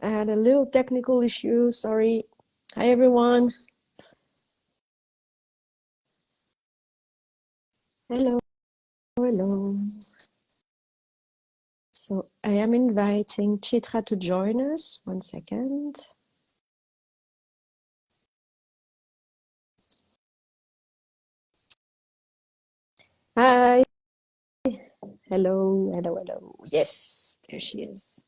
I had a little technical issue, sorry. Hi everyone. Hello, hello. So I am inviting Chitra to join us. One second. Hi. Hello, hello, hello. Yes, there she is.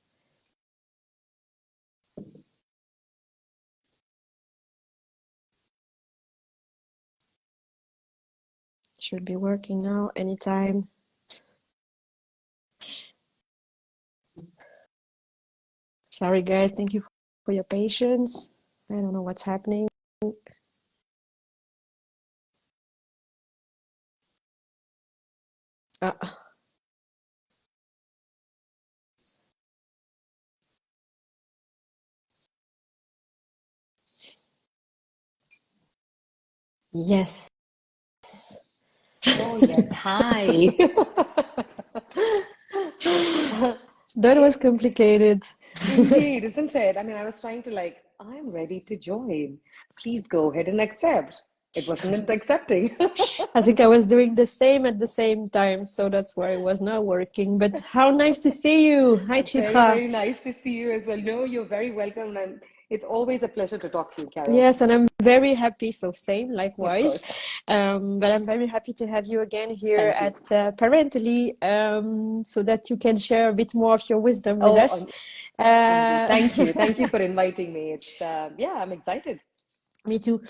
Should be working now anytime. Sorry guys, thank you for your patience. I don't know what's happening. Ah, yes. Oh, yes. Hi. That was complicated. Indeed, isn't it? I mean, I was trying to I'm ready to join. Please go ahead and accept. It wasn't accepting. I think I was doing the same at the same time, so that's why it was not working. But how nice to see you. Hi, Very, Chitra. very nice to see you as well. No, you're very welcome, and it's always a pleasure to talk to you, Carol. Yes, and I'm very happy, so same, Of likewise. course. But I'm very happy to have you again here Thank you. at Parentally, so that you can share a bit more of your wisdom with Oh, us. indeed. Uh, Thank you. Thank you for inviting me. It's, yeah, I'm excited. Me too.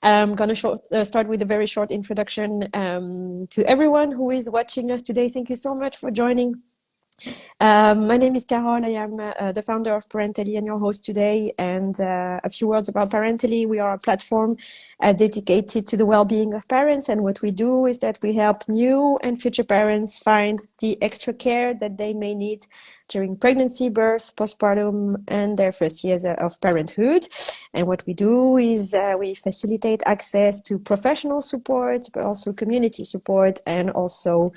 I'm gonna start with a very short introduction to everyone who is watching us today. Thank you so much for joining. My name is Carol. I am the founder of Parentally and your host today. And a few words about Parentally. We are a platform dedicated to the well-being of parents. And what we do is that we help new and future parents find the extra care that they may need during pregnancy, birth, postpartum, and their first years of parenthood. And what we do is we facilitate access to professional support, but also community support and also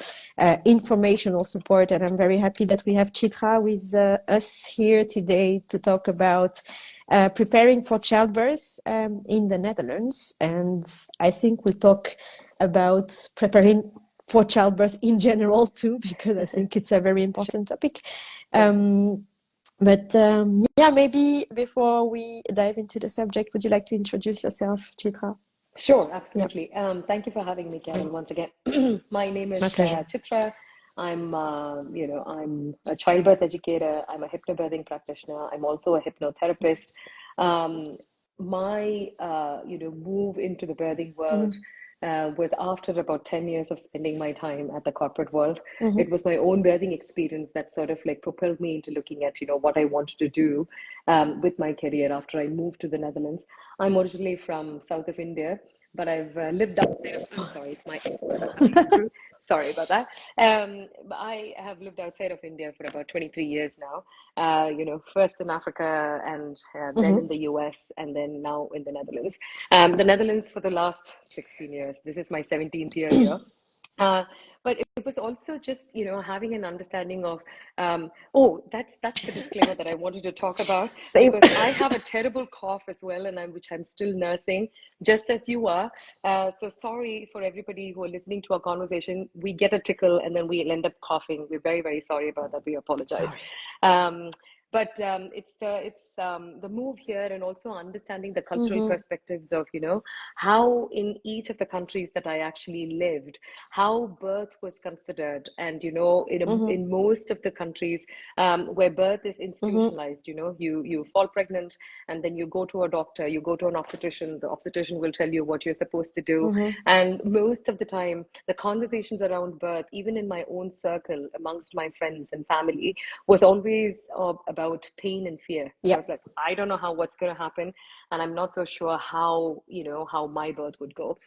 informational support. And I'm very happy that we have Chitra with us here today to talk about preparing for childbirth in the Netherlands. And I think we'll talk about preparing for childbirth in general too, because I think it's a very important topic. Yeah, maybe before we dive into the subject, would you like to introduce yourself, Chitra? Sure, Yeah, absolutely. Thank you for having me, Carol, once again. My name my is pleasure. Chitra. I'm a childbirth educator. I'm a hypnobirthing practitioner. I'm also a hypnotherapist. Um, my move into the birthing world Mm-hmm. was after about 10 years of spending my time at the corporate world. Mm-hmm. It was my own birthing experience that sort of like propelled me into looking at, what I wanted to do with my career after I moved to the Netherlands. I'm originally from south of India, but I've lived outside of, I'm sorry, my echoes are coming through. Sorry about that. But I have lived outside of India for about 23 years now. First in Africa and then in Mm-hmm. the US and then now in the Netherlands. The Netherlands for the last 16 years. This is my 17th year here. Uh, but it was also just, having an understanding of, oh, that's the disclaimer that I wanted to talk about Same. because I have a terrible cough as well, and which I'm still nursing, just as you are. So sorry for everybody who are listening to our conversation. We get a tickle and then we'll end up coughing. We're very, very sorry about that. We apologize. Sorry. Um, but it's the move here and also understanding the cultural Mm-hmm. perspectives of how in each of the countries that I actually lived, how birth was considered, and Mm-hmm. in most of the countries where birth is Mm-hmm. institutionalized, you fall pregnant and then you go to a doctor, you go to an obstetrician. The obstetrician will tell you what you're supposed to do, Mm-hmm. and most of the time, the conversations around birth, even in my own circle amongst my friends and family, was always about pain and fear. I Yeah. was like, I don't know how what's going to happen, and I'm not so sure how my birth would go.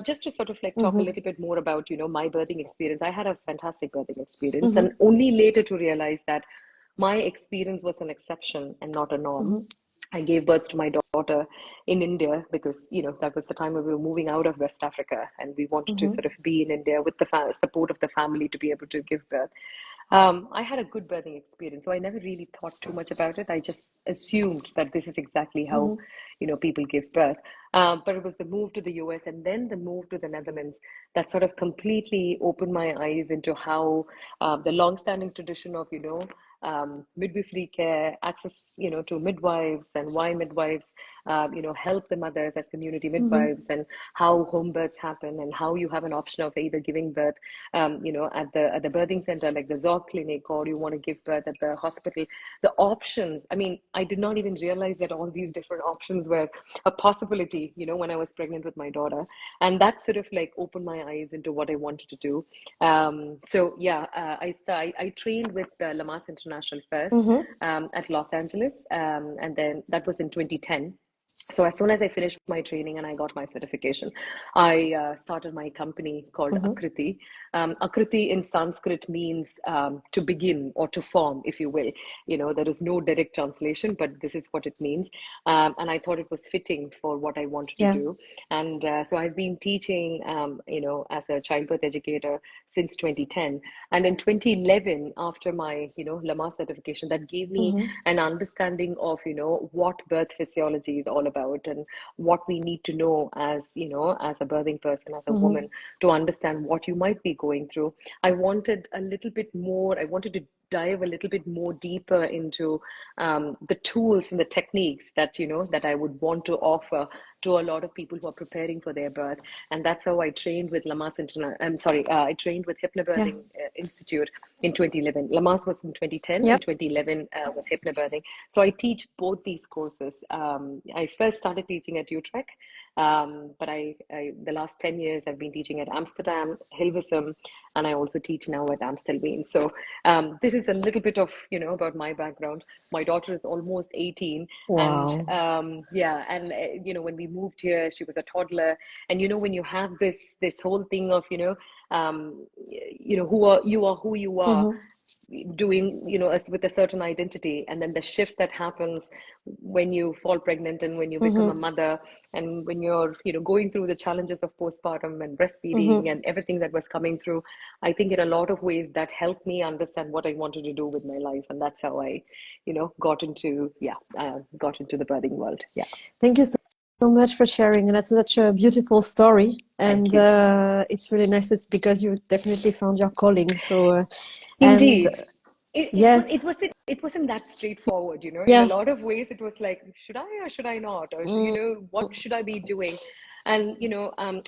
Just to sort of like talk a Mm-hmm. little bit more about my birthing experience. I had a fantastic birthing experience, Mm-hmm. and only later to realize that my experience was an exception and not a norm. Mm-hmm. I gave birth to my daughter in India because that was the time when we were moving out of West Africa, and we wanted to Mm-hmm. sort of be in India with the support of the family to be able to give birth. I had a good birthing experience, so I never really thought too much about it. I just assumed that this is exactly how, Mm-hmm. people give birth. But it was the move to the US and then the move to the Netherlands that sort of completely opened my eyes into how the long-standing tradition of, midwifery care, access, to midwives and why midwives, help the mothers as community Mm-hmm. midwives, and how home births happen, and how you have an option of either giving birth, at the birthing center, like the Zorg clinic, or you want to give birth at the hospital. The options. I mean, I did not even realize that all these different options were a possibility, when I was pregnant with my daughter, and that sort of like opened my eyes into what I wanted to do. So yeah, I trained with Lamas International first, Mm-hmm. at Los Angeles, and then that was in 2010. So as soon as I finished my training and I got my certification, I started my company called Mm-hmm. Akriti. Akriti in Sanskrit means to begin or to form, if you will. There is no direct translation, but this is what it means. And I thought it was fitting for what I wanted to Yeah. do. And so I've been teaching, as a childbirth educator since 2010. And in 2011, after my, Lama certification, that gave me Mm-hmm. an understanding of, what birth physiology is all about, and what we need to know as, as a birthing person, as a Mm-hmm. woman, to understand what you might be going through. I wanted a little bit more, I wanted to dive a little bit more deeper into the tools and the techniques that that I would want to offer to a lot of people who are preparing for their birth. And that's how I trained with Lamas Interna I'm sorry, I trained with Yeah. HypnoBirthing Institute in 2011. Lamas was in 2010, Yeah. and 2011 was HypnoBirthing. So I teach both these courses. I first started teaching at Utrecht, but the last 10 years I've been teaching at Amsterdam, Hilversum, and I also teach now at Amstelveen. So this is a little bit of, about my background. My daughter is almost 18, and Wow. yeah, and when we moved here, she was a toddler, and when you have this whole thing of, who you are, Mm-hmm. doing, with a certain identity, and then the shift that happens when you fall pregnant and when you become a Mm-hmm. mother, and when you're, going through the challenges of postpartum and breastfeeding Mm-hmm. and everything that was coming through. I think in a lot of ways that helped me understand what I wanted to do with my life, and that's how I, got into the birthing world. Yeah. Thank you so much for sharing. And that's such a beautiful story. Thank And you. it's really nice because you definitely found your calling. So, and Indeed. yes, It wasn't that straightforward, In a yeah. lot of ways, it was like, should I or should I not? Or, what should I be doing? And,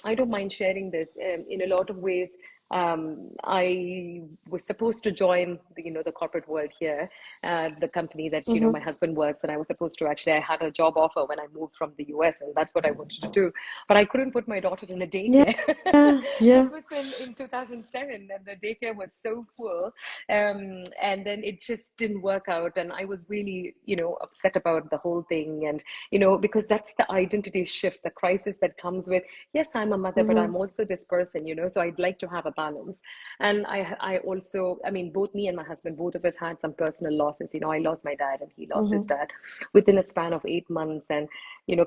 I don't mind sharing this. In a lot of ways, I was supposed to join the corporate world here, the company that, my Mm-hmm. husband works, and I was supposed to actually, I had a job offer when I moved from the US, and that's what I wanted to do. But I couldn't put my daughter in a Yeah. daycare. This Yeah. was in 2007, and the daycare was so full. And then it just didn't work out, and I was really, upset about the whole thing. And because that's the identity shift, the crisis that comes with, yes, I'm a mother, but Mm-hmm. I'm also this person, so I'd like to have a balance. And I also, I mean, both me and my husband, both of us had some personal losses. I lost my dad and he lost his Mm-hmm. dad within a span of 8 months. And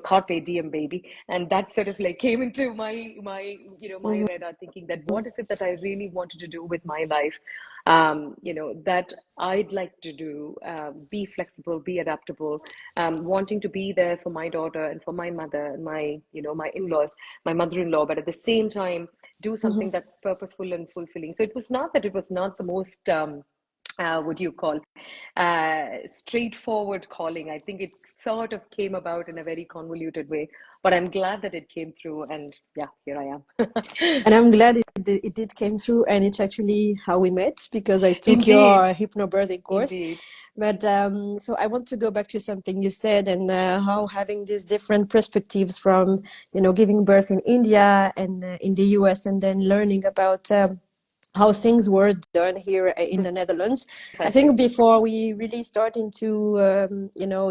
carpe diem, baby. And that sort of like came into my Mm-hmm. radar, thinking that what is it that I really wanted to do with my life, that I'd like to do, be flexible, be adaptable, wanting to be there for my daughter and for my mother and my in-laws, my mother-in-law, but at the same time, do something Mm-hmm. that's purposeful and fulfilling. So it was not that it was not the most, what do you call, straightforward calling. I think it sort of came about in a very convoluted way, but I'm glad that it came through, and yeah, here I am. And I'm glad it did came through, and it's actually how we met because I took Indeed, your hypnobirthing course. indeed. But so I want to go back to something you said, and how having these different perspectives from giving birth in India and in the US, and then learning about how things were done here in the Netherlands. I Precisely. think before we really start into,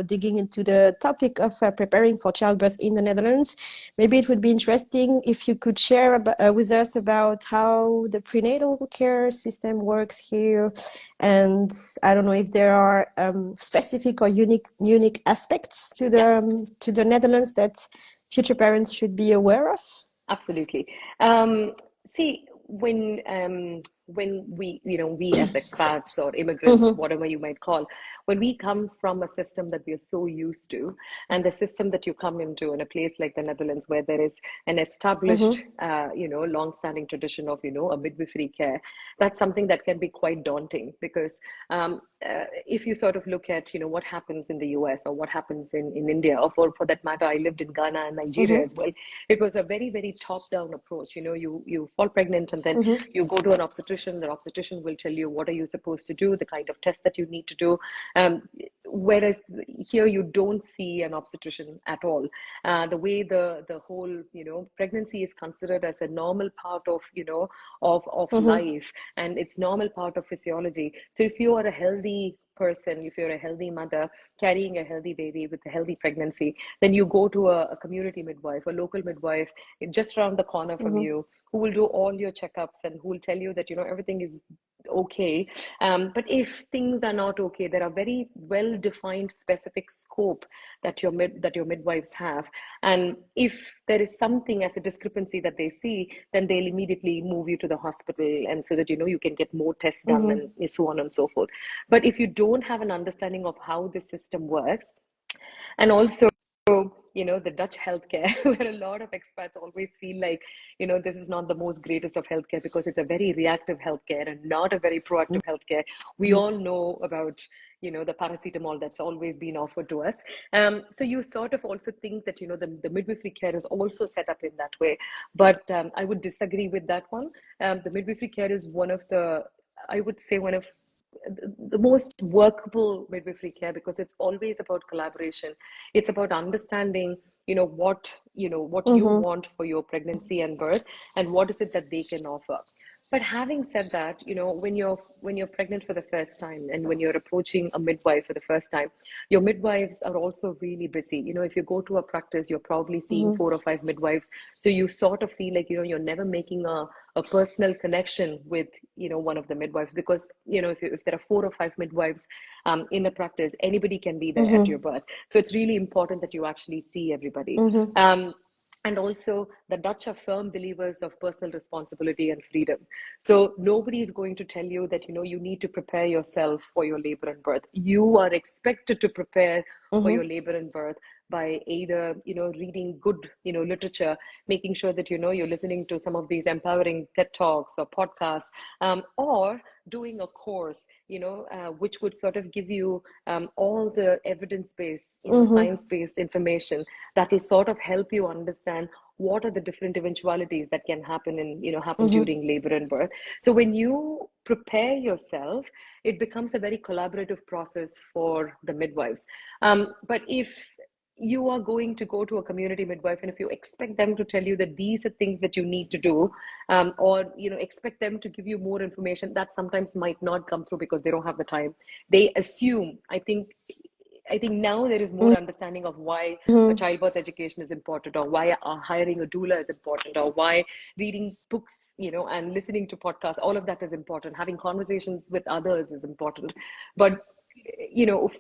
digging into the topic of preparing for childbirth in the Netherlands, maybe it would be interesting if you could share with us about how the prenatal care system works here. And I don't know if there are specific or unique aspects Yeah. to the Netherlands that future parents should be aware of. Absolutely. See, when when we as expats or immigrants, whatever you might call, when we come from a system that we are so used to, and the system that you come into in a place like the Netherlands, where there is an established, long-standing tradition of, a midwifery care, that's something that can be quite daunting, because if you sort of look at, what happens in the US or what happens in India, or for that matter, I lived in Ghana and Nigeria as well. It was a very, very top-down approach. You fall pregnant, and then you go to an obstetrician. The obstetrician will tell you what are you supposed to do, the kind of test that you need to do. Whereas here you don't see an obstetrician at all. The way the whole pregnancy is considered as a normal part of of life, and it's normal part of physiology. So if you are a healthy person, if you're a healthy mother carrying a healthy baby with a healthy pregnancy, then you go to a community midwife, a local midwife just around the corner from you, who will do all your checkups and who will tell you that everything is okay. But if things are not okay, there are very well defined specific scope that your midwives have, and if there is something as a discrepancy that they see, then they'll immediately move you to the hospital, and so that you can get more tests done, and so on and so forth. But if you don't have an understanding of how the system works, and also the Dutch healthcare, where a lot of expats always feel like, this is not the most greatest of healthcare, because it's a very reactive healthcare and not a very proactive healthcare. We all know about, the paracetamol that's always been offered to us. So you sort of also think that, the midwifery care is also set up in that way. But I would disagree with that one. The midwifery care is one of the most workable midwifery care, because it's always about collaboration. It's about understanding what you want for your pregnancy and birth, and what is it that they can offer. But having said that, when you're pregnant for the first time, and when you're approaching a midwife for the first time, your midwives are also really busy. If you go to a practice, you're probably seeing 4 or 5 midwives, so you sort of feel like you're never making a personal connection with one of the midwives, because if there are 4 or 5 midwives in a practice, anybody can be there at your birth. So it's really important that you actually see everybody. And also, the Dutch are firm believers of personal responsibility and freedom. So nobody is going to tell you that you need to prepare yourself for your labor and birth. You are expected to prepare for your labor and birth by either reading good literature, making sure that you're listening to some of these empowering TED Talks or podcasts, or doing a course which would sort of give you all the evidence-based, science-based information that will sort of help you understand what are the different eventualities that can happen during labor and birth. So when you prepare yourself, it becomes a very collaborative process for the midwives. But if you are going to go to a community midwife, and if you expect them to tell you that these are things that you need to do, or expect them to give you more information, that sometimes might not come through, because they don't have the time. They assume, I think now there is more understanding of why a childbirth education is important, or why hiring a doula is important, or why reading books, and listening to podcasts, all of that is important. Having conversations with others is important. But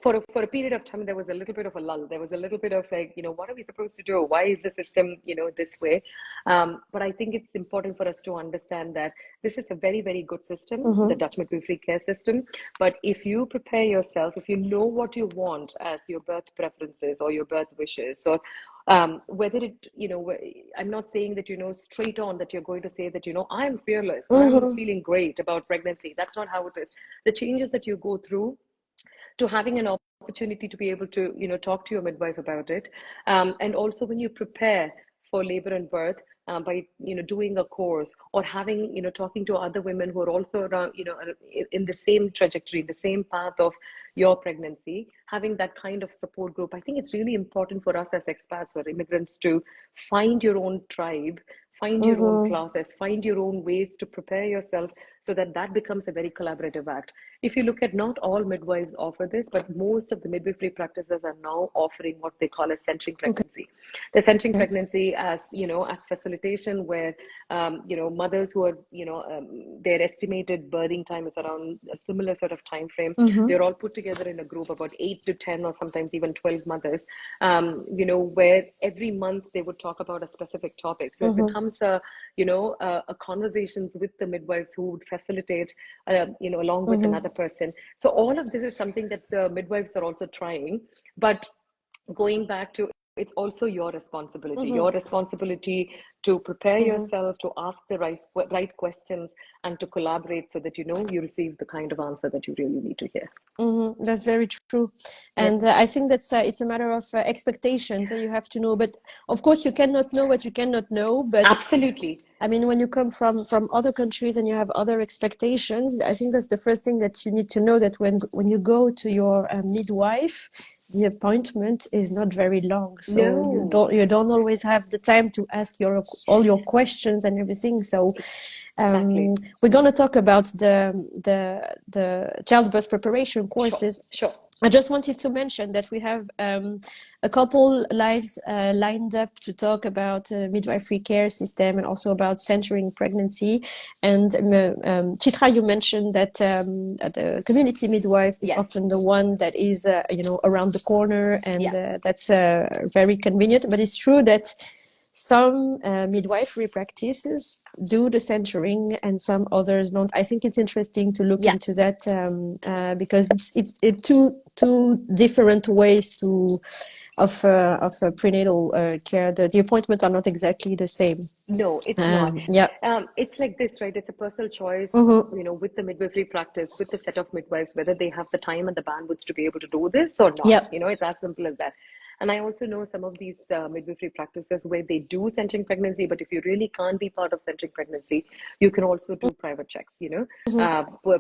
for a period of time, there was a little bit of a lull. There was a little bit of like, what are we supposed to do? Why is the system, this way? But I think it's important for us to understand that this is a very, very good system, the Dutch midwifery care system. But if you prepare yourself, if you know what you want as your birth preferences or your birth wishes, or whether it, I'm not saying that, straight on that you're going to say that, I'm fearless, I'm feeling great about pregnancy. That's not how it is. The changes that you go through, to having an opportunity to be able to talk to your midwife about it, and also when you prepare for labor and birth, by doing a course, or having talking to other women who are also around in the same trajectory, the same path of your pregnancy, having that kind of support group. I think it's really important for us as expats or immigrants to find your own tribe, find your own classes, find your own ways to prepare yourself, so that becomes a very collaborative act. If you look at, not all midwives offer this, but most of the midwifery practices are now offering what they call a centering pregnancy. The centering pregnancy as facilitation, where mothers who are their estimated birthing time is around a similar sort of time frame. They're all put together in a group, about 8 to 10 or sometimes even 12 mothers, where every month they would talk about a specific topic. So it becomes a conversations with the midwives who would facilitate, along with another person. So all of this is something that the midwives are also trying. But going back to, it's also your responsibility to prepare yourself, to ask the right questions, and to collaborate so that you receive the kind of answer that you really need to hear. That's very true. And I think that's it's a matter of expectations that you have to know. But of course, you cannot know what you cannot know. But absolutely, I mean, when you come from other countries and you have other expectations, I think that's the first thing that you need to know, that when you go to your midwife, the appointment is not very long, so you don't always have the time to ask all your questions and everything. So exactly. we're going to talk about the childbirth preparation courses. Sure. I just wanted to mention that we have a couple lives lined up to talk about midwifery care system and also about centering pregnancy. And Chitra, you mentioned that the community midwife is often the one that is, around the corner, and that's very convenient. But it's true that some midwifery practices do the centering and some others don't. I think it's interesting to look into that because it's two different ways of prenatal care. The appointments are not exactly the same. No, it's not. It's like this, right? It's a personal choice, with the midwifery practice, with the set of midwives, whether they have the time and the bandwidth to be able to do this or not. It's as simple as that. And I also know some of these midwifery practices where they do centering pregnancy, but if you really can't be part of centering pregnancy, you can also do private checks,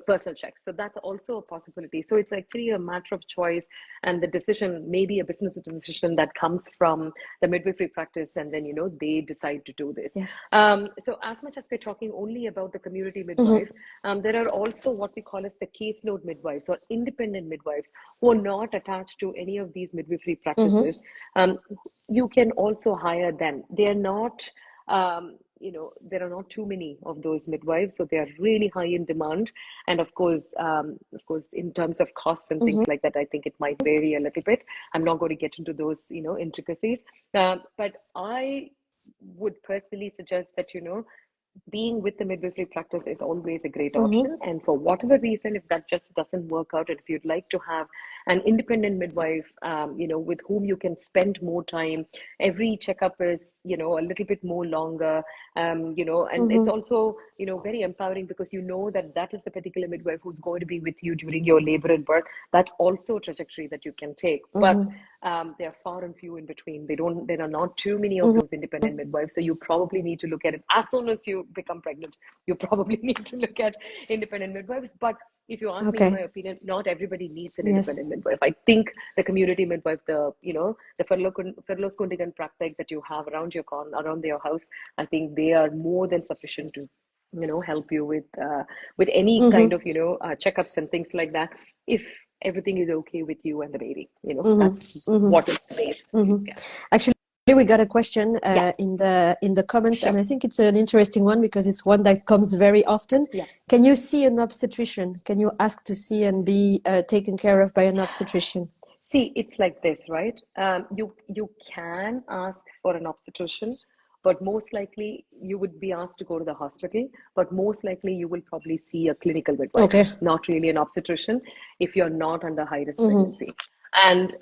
personal checks. So that's also a possibility. So it's actually a matter of choice, and the decision, maybe a business decision that comes from the midwifery practice, and then, they decide to do this. So as much as we're talking only about the community midwife, there are also what we call as the caseload midwives or independent midwives who are not attached to any of these midwifery practices. You can also hire them. They are not, there are not too many of those midwives, so they are really high in demand. And of course, in terms of costs and things like that, I think it might vary a little bit. I'm not going to get into those, intricacies. But I would personally suggest that, being with the midwifery practice is always a great option. And for whatever reason, if that just doesn't work out, and if you'd like to have an independent midwife, with whom you can spend more time, every checkup is, a little bit more longer, and it's also, very empowering because that is the particular midwife who's going to be with you during your labor and birth. That's also a trajectory that you can take. But they are far and few in between. There are not too many of those independent midwives. So you probably need to look at it as soon as you become pregnant. You probably need to look at independent midwives. But if you ask me, in my opinion, not everybody needs an independent midwife. I think the community midwife, the Verloskundigen practice that you have around your house, I think they are more than sufficient to help you with any kind of checkups and things like that, if everything is okay with you and the baby. That's what it's based. Actually, we got a question in the comments, and I think it's an interesting one because it's one that comes very often. Can you see an obstetrician? Can you ask to see and be taken care of by an obstetrician? See, it's like this, right? You can ask for an obstetrician, but most likely you would be asked to go to the hospital, but most likely you will probably see a clinical midwife, not really an obstetrician, if you're not under high-risk pregnancy. And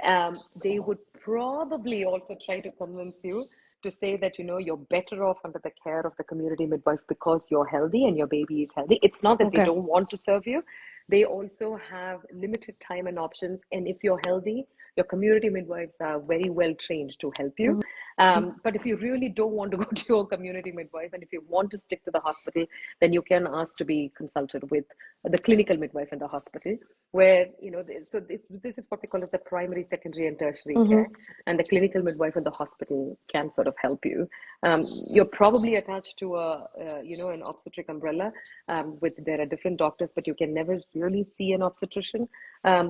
they would probably also try to convince you to say that, you're better off under the care of the community midwife because you're healthy and your baby is healthy. It's not that they don't want to serve you. They also have limited time and options. And if you're healthy, your community midwives are very well trained to help you. But if you really don't want to go to your community midwife, and if you want to stick to the hospital, then you can ask to be consulted with the clinical midwife in the hospital, where, so this is what we call as the primary, secondary, and tertiary care. And the clinical midwife in the hospital can sort of help you. You're probably attached to an obstetric umbrella. There are different doctors, but you can never really see an obstetrician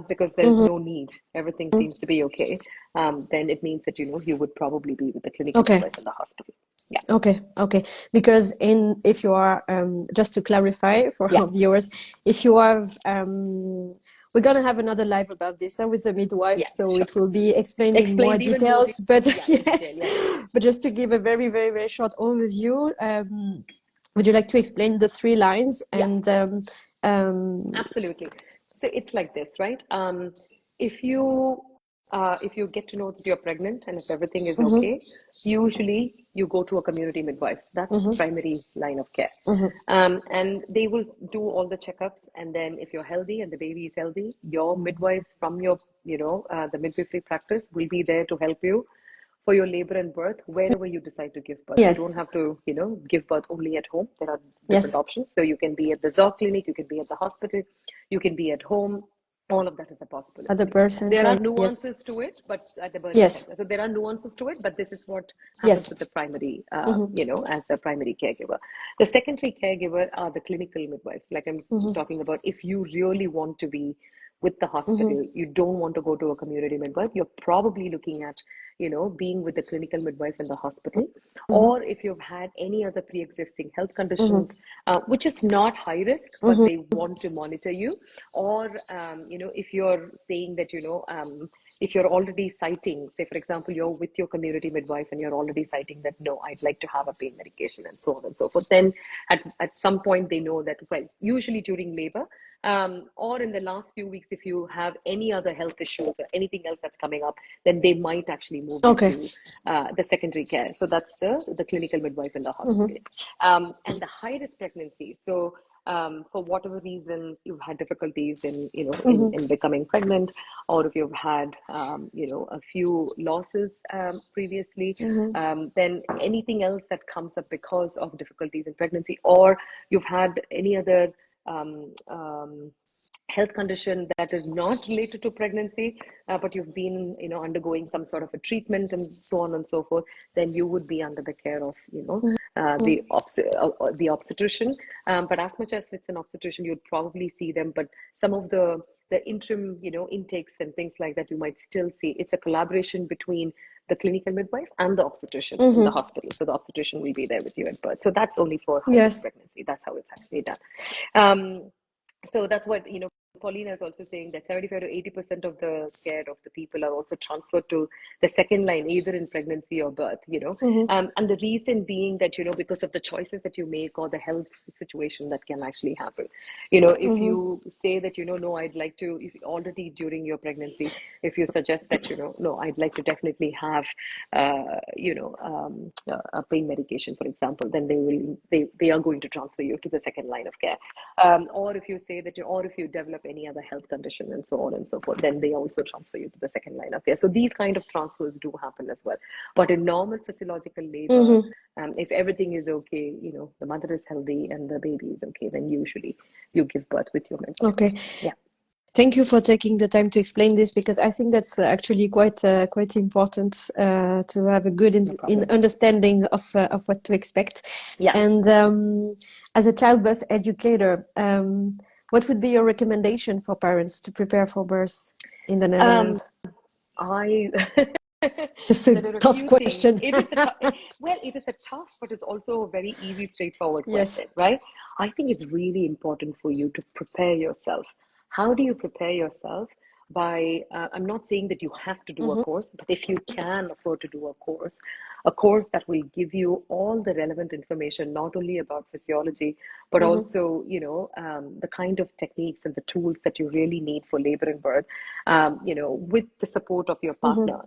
because there's no need. Everything seems to be okay. Then it means that you would probably be with the clinical midwife in the hospital. Yeah. Okay. Because if you are just to clarify for Yeah. our viewers, if you have we're gonna have another live about this with the midwife, Yeah, so sure. it will be explained in more Explained even more details. But yeah, in detail. yes, Yes. but just to give a very, very, very short overview, would you like to explain the three lines Yeah. and Absolutely. So it's like this, right? If you get to know that you're pregnant and if everything is mhm, okay, usually you go to a community midwife. That's the mhm, primary line of care. mhm, And they will do all the checkups. And then if you're healthy and the baby is healthy, your midwives from your, the midwifery practice will be there to help you for your labor and birth wherever you decide to give birth. You don't yes, have to, give birth only at home. There are different yes, options. So you can be at the ZOC clinic, you can be at the hospital, you can be at home. All of that is a at the possibility. birth There are center, yes, nuances to it, but at the birthing yes, center. So there are nuances to it, but this is what happens yes, with the primary, mhm, as the primary caregiver. The secondary caregiver are the clinical midwives. Like I'm mhm, talking about, if you really want to be with the mhm, hospital, you don't want to go to a community midwife, you're probably looking at, being with the clinical midwife in the hospital. mhm, Or if you've had any other pre-existing health mhm, conditions, which is not high risk, but mhm, they want to monitor you. Or, if you're saying that, if you're already citing, say, for example, you're with your community midwife and you're already citing that, no, I'd like to have a pain medication and so on and so forth. Then at some point they know that, well, usually during labor, or in the last few weeks, if you have any other health issues or anything else that's coming up, then they might actually move you okay, to the secondary care. So that's the clinical midwife in the mhm, hospital. And the high risk pregnancy. So for whatever reasons you've had difficulties mhm, in becoming pregnant, or if you've had a few losses previously, mhm, then anything else that comes up because of difficulties in pregnancy, or you've had any other um, um, health condition that is not related to pregnancy, but you've been, undergoing some sort of a treatment and so on and so forth, then you would be under the care of, the obstetrician. But as much as it's an obstetrician, you'd probably see them. But some of the interim, intakes and things like that, you might still see. It's a collaboration between the clinical midwife and the obstetrician in the mhm, hospital. So the obstetrician will be there with you at birth. So that's only for high risk yes, pregnancy. That's how it's actually done. So that's what, Paulina is also saying, that 75 to 80% of the care of the people are also transferred to the second line, either in pregnancy or birth. mhm, And the reason being that, because of the choices that you make or the health situation that can actually happen. If mhm, you say that, no, I'd like to, if already during your pregnancy, if you suggest that, no, I'd like to definitely have, a pain medication, for example, then they are going to transfer you to the second line of care. Or if you say that, or if you develop any other health condition and so on and so forth, then they also transfer you to the second line of care. So these kind of transfers do happen as well. But in normal physiological labor, mhm. if everything is okay, the mother is healthy and the baby is okay, then usually you give birth with your midwife. Okay. Yeah, Thank you for taking the time to explain this, because I think that's actually quite important to have a good no in problem. understanding of what to expect. Yeah. And as a childbirth educator, what would be your recommendation for parents to prepare for birth in the Um, Netherlands? I It's a There are a tough few things. question. It is a tough, well, it is a tough, but it's also a very easy, straightforward Yes. question, right? I think it's really important for you to prepare yourself. How do you prepare yourself? By, I'm not saying that you have to do a Mhm, course, but if you can afford to do a course that will give you all the relevant information, not only about physiology, but mhm, also, the kind of techniques and the tools that you really need for labor and birth, with the support of your mhm, partner,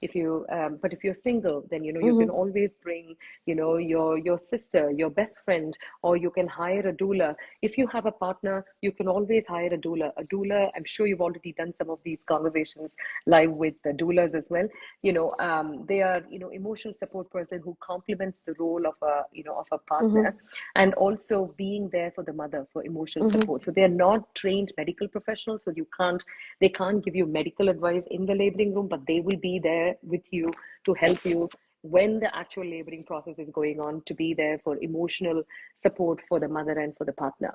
if you, but if you're single, then, you mhm, can always bring, your sister, your best friend, or you can hire a doula. If you have a partner, you can always hire a doula. A doula, I'm sure you've already done some of these conversations live with the doulas as well. They are, emotional support person who complements the role of a partner, mhm, and also being there for the mother for emotional mhm, support. So they're not trained medical professionals, so they can't give you medical advice in the laboring room, but they will be there with you to help you when the actual laboring process is going on, to be there for emotional support for the mother and for the partner.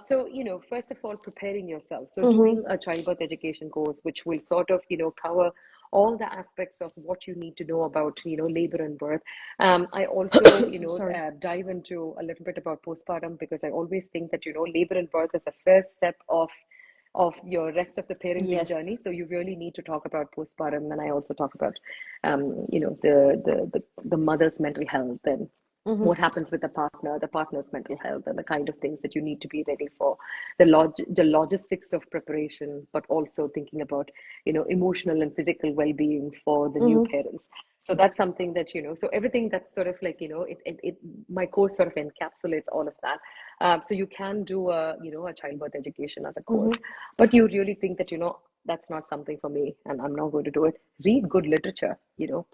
So, first of all, preparing yourself. So mhm, doing a childbirth education course, which will sort of, cover all the aspects of what you need to know about, labor and birth. I also, Sorry. dive into a little bit about postpartum, because I always think that, labor and birth is the first step of your rest of the parenting Yes. journey. So you really need to talk about postpartum, and I also talk about, the mother's mental health, and Mm-hmm. what happens with the partner's mental health, and the kind of things that you need to be ready for, the logistics of preparation, but also thinking about, emotional and physical well-being for the new Mm-hmm. parents. So that's something that, so everything that's sort of like, my course sort of encapsulates all of that. So you can do a childbirth education as a course, Mm-hmm. but you really think that, that's not something for me, and I'm not going to do it. Read good literature, a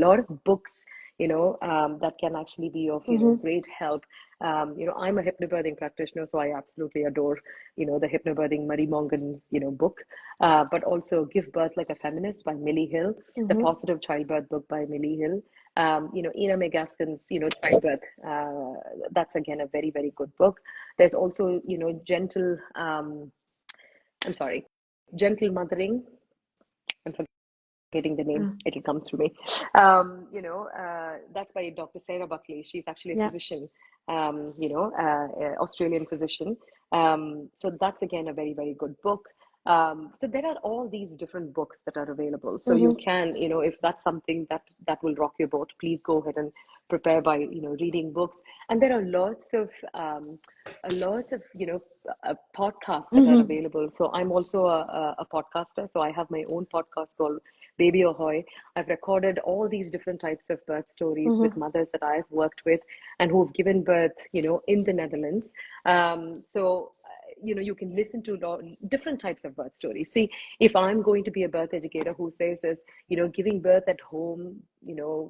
lot of books, that can actually be of, Mm-hmm. great help. I'm a hypnobirthing practitioner, so I absolutely adore, the hypnobirthing Murray Mongan, book, but also Give Birth Like a Feminist by Milli Hill, the Mm-hmm. Positive Childbirth book by Milli Hill, Ina May Gaskin's, Childbirth. That's again a very, very good book. There's also, I'm sorry, Gentle Mothering. I'm forgetting the name. It'll come through me. That's by Dr. Sarah Buckley. She's actually a Yeah. physician, Australian physician. So that's again a very, very good book. So there are all these different books that are available. So you Mm-hmm. can, if that's something that will rock your boat, please go ahead and prepare by, reading books. And there are lots of podcasts that are Mm-hmm. available. So I'm also a podcaster. So I have my own podcast called Baby Ahoy. I've recorded all these different types of birth stories with Mm-hmm. mothers that I've worked with and who've given birth, in the Netherlands. So you can listen to different types of birth stories. See, if I'm going to be a birth educator who says is, giving birth at home,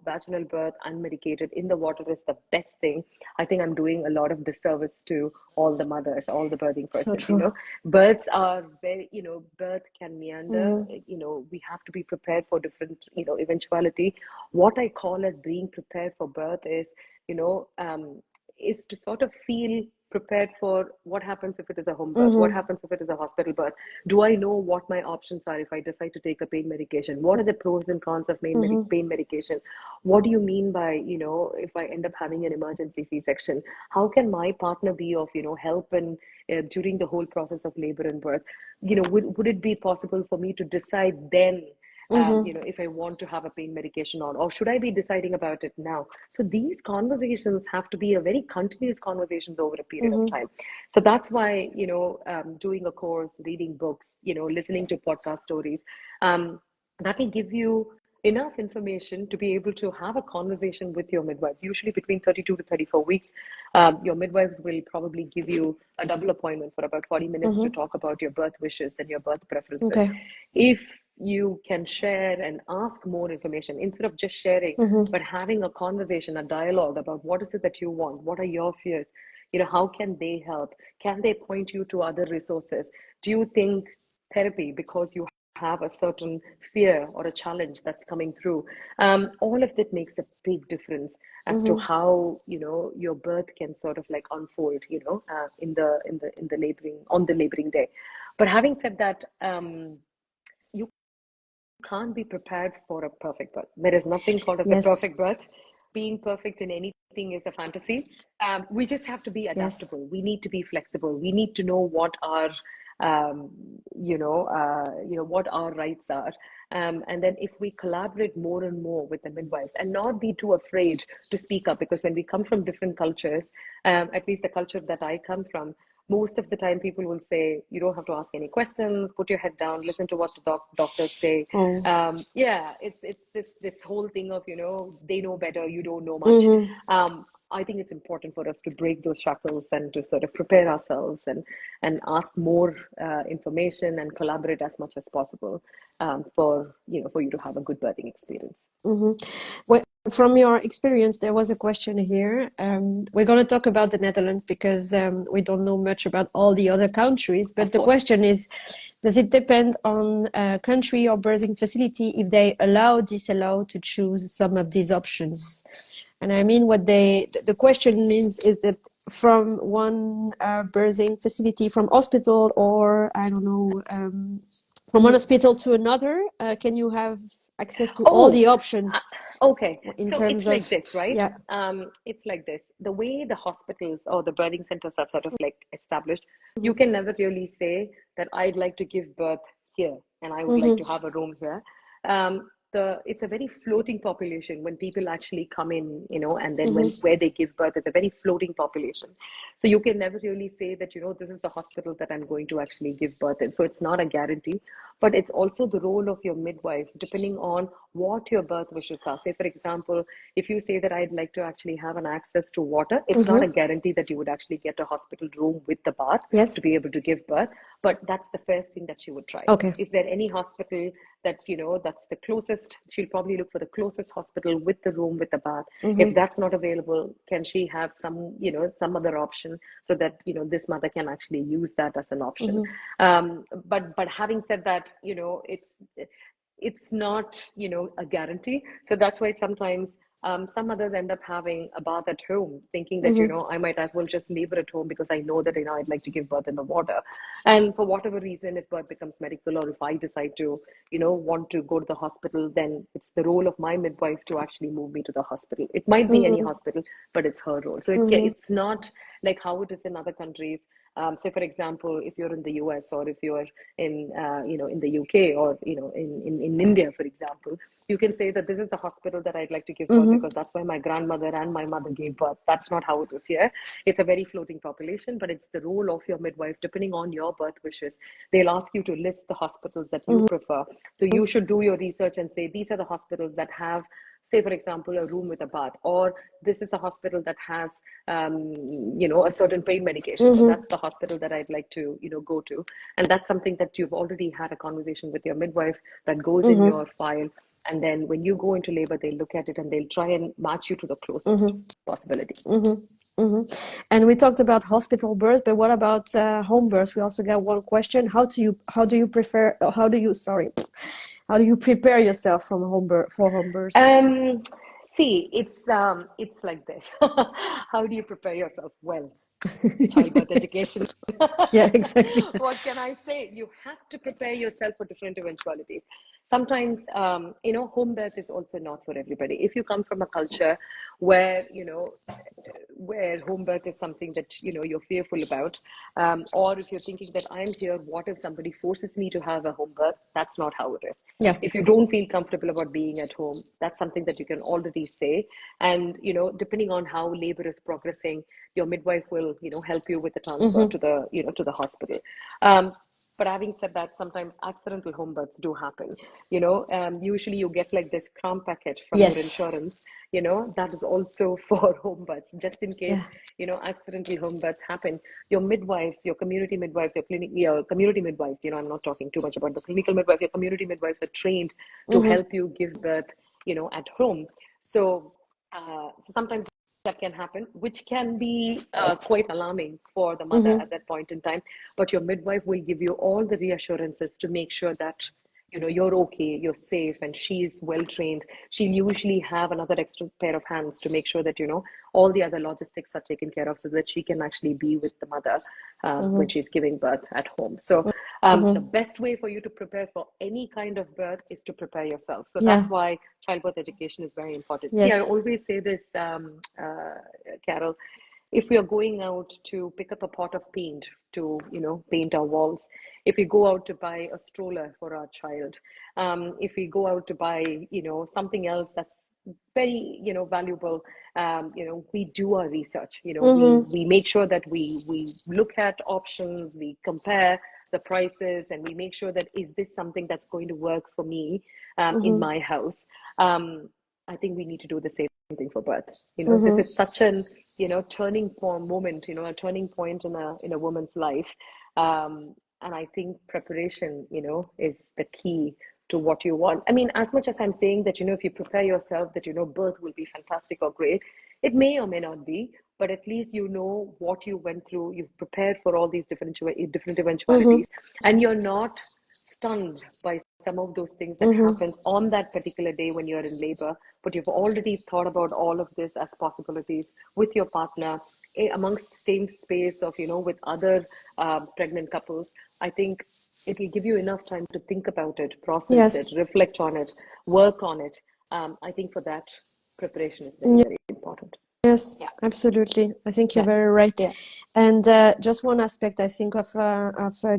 vaginal birth unmedicated in the water is the best thing, I think I'm doing a lot of disservice to all the mothers, all the birthing So person. true. Births are very, birth can meander. Mm-hmm. We have to be prepared for different, eventuality. What I call as being prepared for birth is, you know, um, is to sort of feel prepared for what happens if it is a home birth, what Mm-hmm. happens if it is a hospital birth. Do I know what my options are if I decide to take a pain medication? What are the pros and cons of Mm-hmm. pain medication? What do you mean by, if I end up having an emergency C-section, how can my partner be of, help and during the whole process of labor and birth? Would it be possible for me to decide then, Mm-hmm. if I want to have a pain medication on, or should I be deciding about it now? So these conversations have to be a very continuous conversations over a period of Mm-hmm. time. So that's why, doing a course, reading books, listening to podcast stories, that will give you enough information to be able to have a conversation with your midwives. Usually between 32 to 34 weeks, your midwives will probably give you a double appointment for about 40 minutes to Mm-hmm. talk about your birth wishes and your birth preferences. Okay. If you can share and ask more information instead of just sharing, Mm-hmm. but having a conversation, a dialogue about what is it that you want, what are your fears, how can they help, can they point you to other resources, do you think therapy because you have a certain fear or a challenge that's coming through, all of that makes a big difference as to Mm-hmm. how your birth can sort of like unfold, in the laboring on the laboring day. But having said that, you can't be prepared for a perfect birth. There is nothing called as a Yes. perfect birth. Being perfect in anything is a fantasy. We just have to be Yes. adaptable. We need to be flexible. We need to know what our, um, what our rights are. And then if we collaborate more and more with the midwives and not be too afraid to speak up, because when we come from different cultures, at least the culture that I come from, most of the time people will say you don't have to ask any questions, put your head down, listen to what the doctors say. Oh. Yeah, it's this whole thing of they know better, you don't know much. Mm-hmm. I think it's important for us to break those shackles and to sort of prepare ourselves and ask more information and collaborate as much as possible, for you to have a good birthing experience. Mm-hmm. Well, from your experience, there was a question here. We're going to talk about the Netherlands because we don't know much about all the other countries. But Of the course. question is, does it depend on country or birthing facility if they disallow to choose some of these options? And I mean, the question means is that from one birthing facility, from hospital, or I don't know, from one Mhm. hospital to another, can you have access to all Oh, the uh, options okay. in So terms it's like of, this, right? yeah. It's like this. The way the hospitals or the birthing centers are sort of like established, you Mm-hmm. can never really say that I'd like to give birth here and I would like to have a room here. It's a very floating population when people actually come in, and then when Mm-hmm. where they give birth, it's a very floating population. So you can never really say that, this is the hospital that I'm going to actually give birth in. So it's not a guarantee, but it's also the role of your midwife, depending on what your birth wishes are. Say, for example, if you say that I'd like to actually have an access to water, it's not a Mm-hmm. guarantee that you would actually get a hospital room with the bath to Yes. be able to give birth, but that's the first thing that she would try. Okay. Is there any hospital that, that's the closest? She'll probably look for the closest hospital with the room with the bath. If Mm-hmm. that's not available, can she have some other option so that, this mother can actually use that as an option? Mm-hmm. But having said that, it's not, a guarantee. So that's why sometimes some mothers end up having a bath at home, thinking that, Mm-hmm. I might as well just labor at home because I know that, I'd like to give birth in the water. And for whatever reason, if birth becomes medical, or if I decide to, want to go to the hospital, then it's the role of my midwife to actually move me to the hospital. It might be any Mm-hmm. hospital, but it's her role. So Mm-hmm. it's not like how it is in other countries. Say, for example, if you're in the US, or if you're in, in the UK, or, in India, for example, you can say that this is the hospital that I'd like to give birth Mm-hmm. because that's where my grandmother and my mother gave birth. That's not how it is here. It's a very floating population, but it's the role of your midwife, depending on your birth wishes. They'll ask you to list the hospitals that you prefer. So you should do your research and say, these are the hospitals that have, say, for example, a room with a bath, or this is a hospital that has, a certain pain medication. So Mm-hmm. that's the hospital that I'd like to, go to. And that's something that you've already had a conversation with your midwife that goes in Mm-hmm. your file. And then when you go into labor, they'll look at it and they'll try and match you to the closest Mm-hmm. possibility. Mm-hmm. Mm-hmm. And we talked about hospital birth, but what about home birth? We also got one question. How do you prepare yourself from home birth for home birth? Um, See, it's like this. How do you prepare yourself? Well, childbirth education. Yeah, exactly. What can I say? You have to prepare yourself for different eventualities. Sometimes, home birth is also not for everybody. If you come from a culture where, where home birth is something that, you're fearful about, or if you're thinking that I'm here, what if somebody forces me to have a home birth? That's not how it is. Yeah. If you don't feel comfortable about being at home, that's something that you can already say. And, depending on how labor is progressing, your midwife will, help you with the transfer Mm-hmm. to the, to the hospital. Um, but having said that, sometimes accidental home births do happen. Usually you get like this crown package from your Yes. insurance. That is also for home births, just in case, Yeah. accidental home births happen. Your midwives, your community midwives, your community midwives. I'm not talking too much about the clinical midwives. Your community midwives are trained to Mm-hmm. help you give birth, at home. So sometimes that can happen, which can be quite alarming for the mother Mm-hmm. at that point in time. But your midwife will give you all the reassurances to make sure that you're okay, you're safe, and she's well trained. She'll usually have another extra pair of hands to make sure that all the other logistics are taken care of, so that she can actually be with the mother when Mm-hmm. she's giving birth at home. So the Mm-hmm. best way for you to prepare for any kind of birth is to prepare yourself. So Yeah. that's why childbirth education is very important. See, I Yes. always say this, Carol, if we are going out to pick up a pot of paint to paint our walls, if we go out to buy a stroller for our child, if we go out to buy something else that's very valuable, we do our research. Mm-hmm. We make sure that we look at options, we compare the prices, and we make sure that, is this something that's going to work for me in Mm-hmm. my house? I think we need to do the same thing for birth. This is Mm-hmm. such an turning point moment, a turning point in a woman's life. And I think preparation, is the key to what you want. I mean, as much as I'm saying that, if you prepare yourself, that, birth will be fantastic or great, it may or may not be, but at least you know what you went through. You've prepared for all these different Mm-hmm. eventualities, and you're not stunned by some of those things that Mm-hmm. happens on that particular day when you're in labor, but you've already thought about all of this as possibilities with your partner, amongst same space of with other pregnant couples. I think it'll give you enough time to think about it, process it, Yes. reflect on it, work on it. I think for that, preparation is very, very important. Yes, Yeah, absolutely. I think you're yeah, very right. yeah, And just one aspect I think of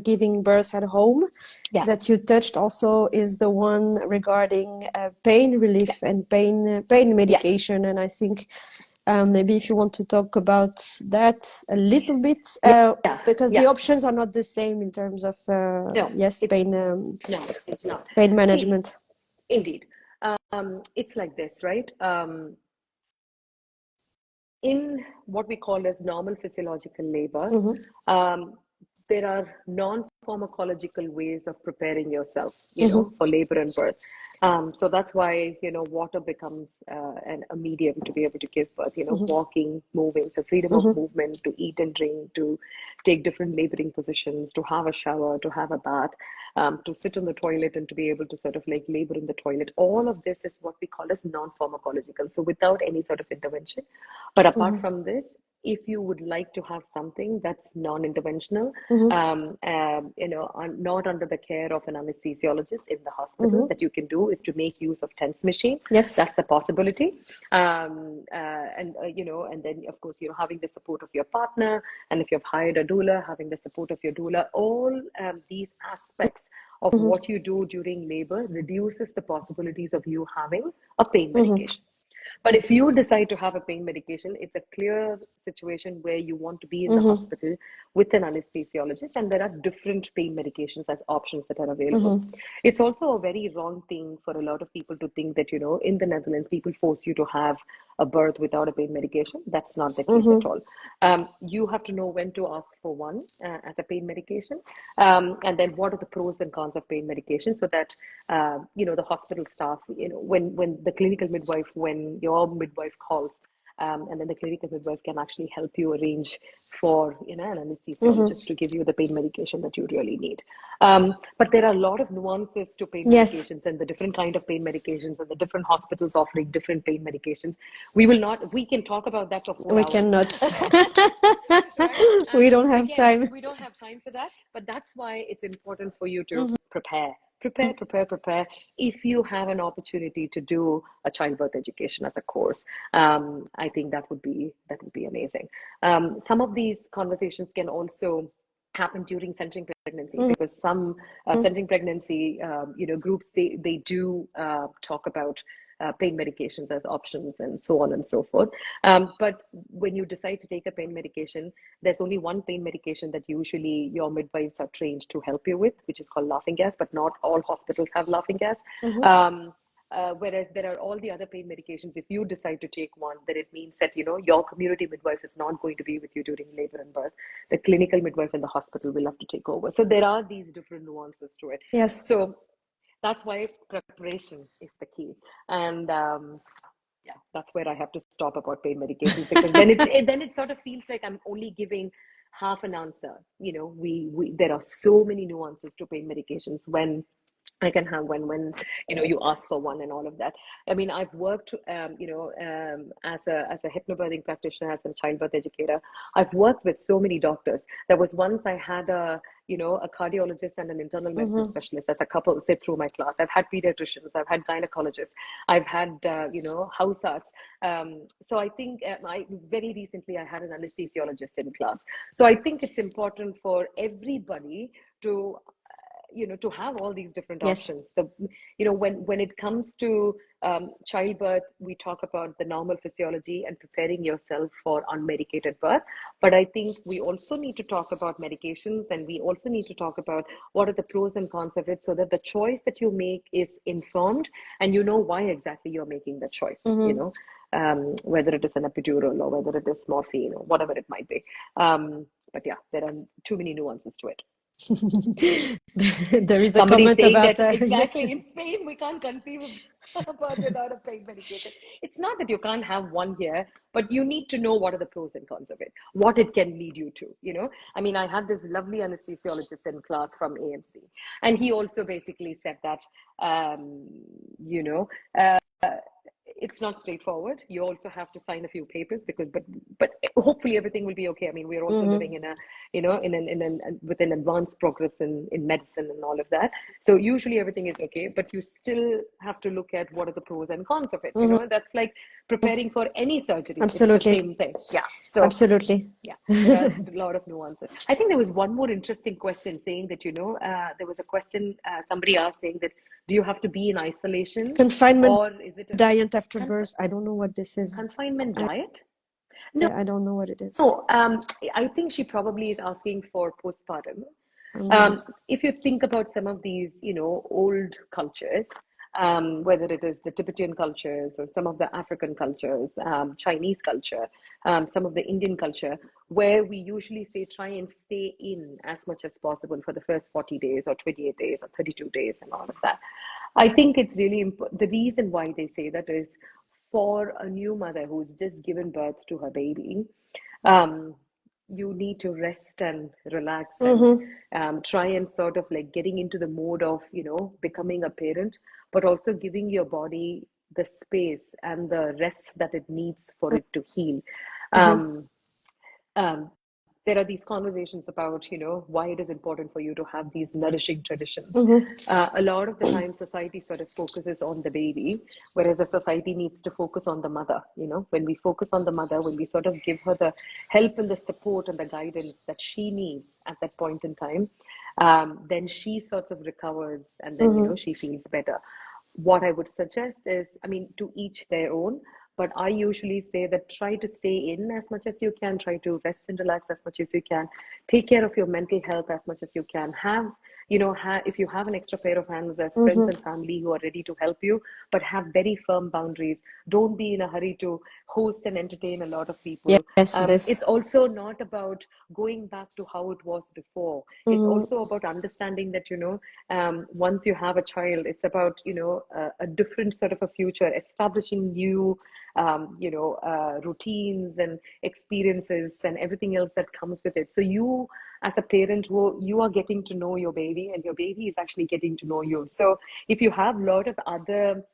giving birth at home yeah, that you touched also is the one regarding pain yeah, relief and pain yeah, medication. And I think maybe if you want to talk about that a little bit, yeah, because the yeah. options are not the same in terms of No, yes, it's no, it's not. pain See, management. indeed, it's like this, right? In what we call as normal physiological labor, Mm-hmm. um, there are non-pharmacological ways of preparing yourself, Mm-hmm. for labor and birth. So that's why, water becomes a medium to be able to give birth, Mm-hmm. walking, moving. So freedom of Mm-hmm. movement, to eat and drink, to take different laboring positions, to have a shower, to have a bath, to sit on the toilet and to be able to sort of like labor in the toilet. All of this is what we call as non-pharmacological. So without any sort of intervention. But apart Mm-hmm. from this, if you would like to have something that's non-interventional, Mm-hmm. not under the care of an anesthesiologist in the hospital, Mm-hmm. that you can do is to make use of TENS machine. Yes. That's a possibility. And then of course, having the support of your partner, and if you've hired a doula, having the support of your doula, all these aspects of Mm-hmm. what you do during labor reduces the possibilities of you having a pain Mm-hmm. medication. But if you decide to have a pain medication, it's a clear situation where you want to be in the Mm-hmm. hospital with an anesthesiologist, and there are different pain medications as options that are available. Mm-hmm. It's also a very wrong thing for a lot of people to think that, in the Netherlands, people force you to have a birth without a pain medication. That's not the case at Mm-hmm. all. You have to know when to ask for one as a pain medication, and then what are the pros and cons of pain medication, so that the hospital staff, when the clinical midwife, when your midwife calls, and then the clinical midwife can actually help you arrange for an Mm-hmm. anesthesiologist to give you the pain medication that you really need. But there are a lot of nuances to pain Yes, medications, and the different kind of pain medications, and the different hospitals offering different pain medications. We can talk about that for four we hours. cannot. Right? We don't have Again, time. we don't have time for that, but that's why it's important for you to Mm-hmm. prepare. If you have an opportunity to do a childbirth education as a course, I think that would be amazing. Some of these conversations can also happen during centering pregnancy, because some centering pregnancy groups, they do talk about pain medications as options and so on and so forth. But when you decide to take a pain medication, there's only one pain medication that usually your midwives are trained to help you with, which is called laughing gas, but not all hospitals have laughing gas. Mm-hmm. Whereas there are all the other pain medications. If you decide to take one, then it means that your community midwife is not going to be with you during labor and birth. The clinical midwife in the hospital will have to take over. So there are these different nuances to it. Yes. So that's why preparation is the key. And yeah, that's where I have to stop about pain medications, because then it sort of feels like I'm only giving half an answer. We there are so many nuances to pain medications when I can have when you ask for one and all of that. I mean, I've worked as a hypnobirthing practitioner, as a childbirth educator. I've worked with so many doctors. There was once I had a cardiologist and an internal medicine Mm-hmm. specialist as a couple sit through my class. I've had pediatricians, I've had gynecologists, I've had house arts. So I think I very recently I had an anesthesiologist in class. So I think it's important for everybody to to have all these different Yes. options. When it comes to childbirth, we talk about the normal physiology and preparing yourself for unmedicated birth, but I think we also need to talk about medications, and we also need to talk about what are the pros and cons of it, so that the choice that you make is informed, and you know why exactly you're making the choice, Mm-hmm. whether it is an epidural or whether it is morphine or whatever it might be. But yeah, there are too many nuances to it. There is a Somebody comment saying about that yes. exactly in Spain we can't conceive a birth without a pain medication. It's not that you can't have one here, but you need to know what are the pros and cons of it, what it can lead you to. I mean, I had this lovely anesthesiologist in class from AMC, and he also basically said that, um, you know, uh, it's not straightforward. You also have to sign a few papers but hopefully everything will be okay. I mean, we're also living in a, with an advanced progress in medicine and all of that. So usually everything is okay, but you still have to look at what are the pros and cons of it. That's like preparing for any surgery. It's the Absolutely. same thing. Yeah. So Absolutely. yeah, there are a lot of nuances. I think there was one more interesting question saying that, there was a question somebody asked saying that, do you have to be in isolation Confinement or is it a diet after birth. I don't know what this is. confinement diet? No, I don't know what it is. I think she probably is asking for postpartum. If you think about some of these, old cultures, whether it is the Tibetan cultures or some of the African cultures, Chinese culture, some of the Indian culture, where we usually say try and stay in as much as possible for the first 40 days or 28 days or 32 days and all of that. I think it's really important. The reason why they say that is for a new mother who's just given birth to her baby. You need to rest and relax and try and sort of like getting into the mode of, becoming a parent, but also giving your body the space and the rest that it needs for it to heal. Um, um, there are these conversations about, why it is important for you to have these nourishing traditions. A lot of the time, society sort of focuses on the baby, whereas a society needs to focus on the mother. When we focus on the mother, when we sort of give her the help and the support and the guidance that she needs at that point in time, then she sort of recovers and then, she feels better. What I would suggest is, I mean, to each their own, but I usually say that try to stay in as much as you can, try to rest and relax as much as you can, take care of your mental health as much as you can. If you have an extra pair of hands as friends and family who are ready to help you, but have very firm boundaries. Don't be in a hurry to host and entertain a lot of people. Yes, It's also not about going back to how it was before. It's also about understanding that, once you have a child, it's about, a different sort of a future, establishing new routines and experiences and everything else that comes with it. So you, as a parent, you are getting to know your baby, and your baby is actually getting to know you. So if you have a lot of other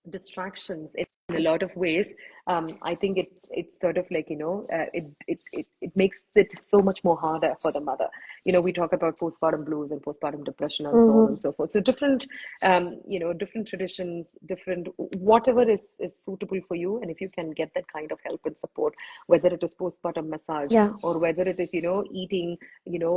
distractions in a lot of ways, I think it's sort of like, it makes it so much more harder for the mother. We talk about postpartum blues and postpartum depression and so on and so forth. So different different traditions, different whatever is suitable for you. And if you can get that kind of help and support, whether it is postpartum massage or whether it is eating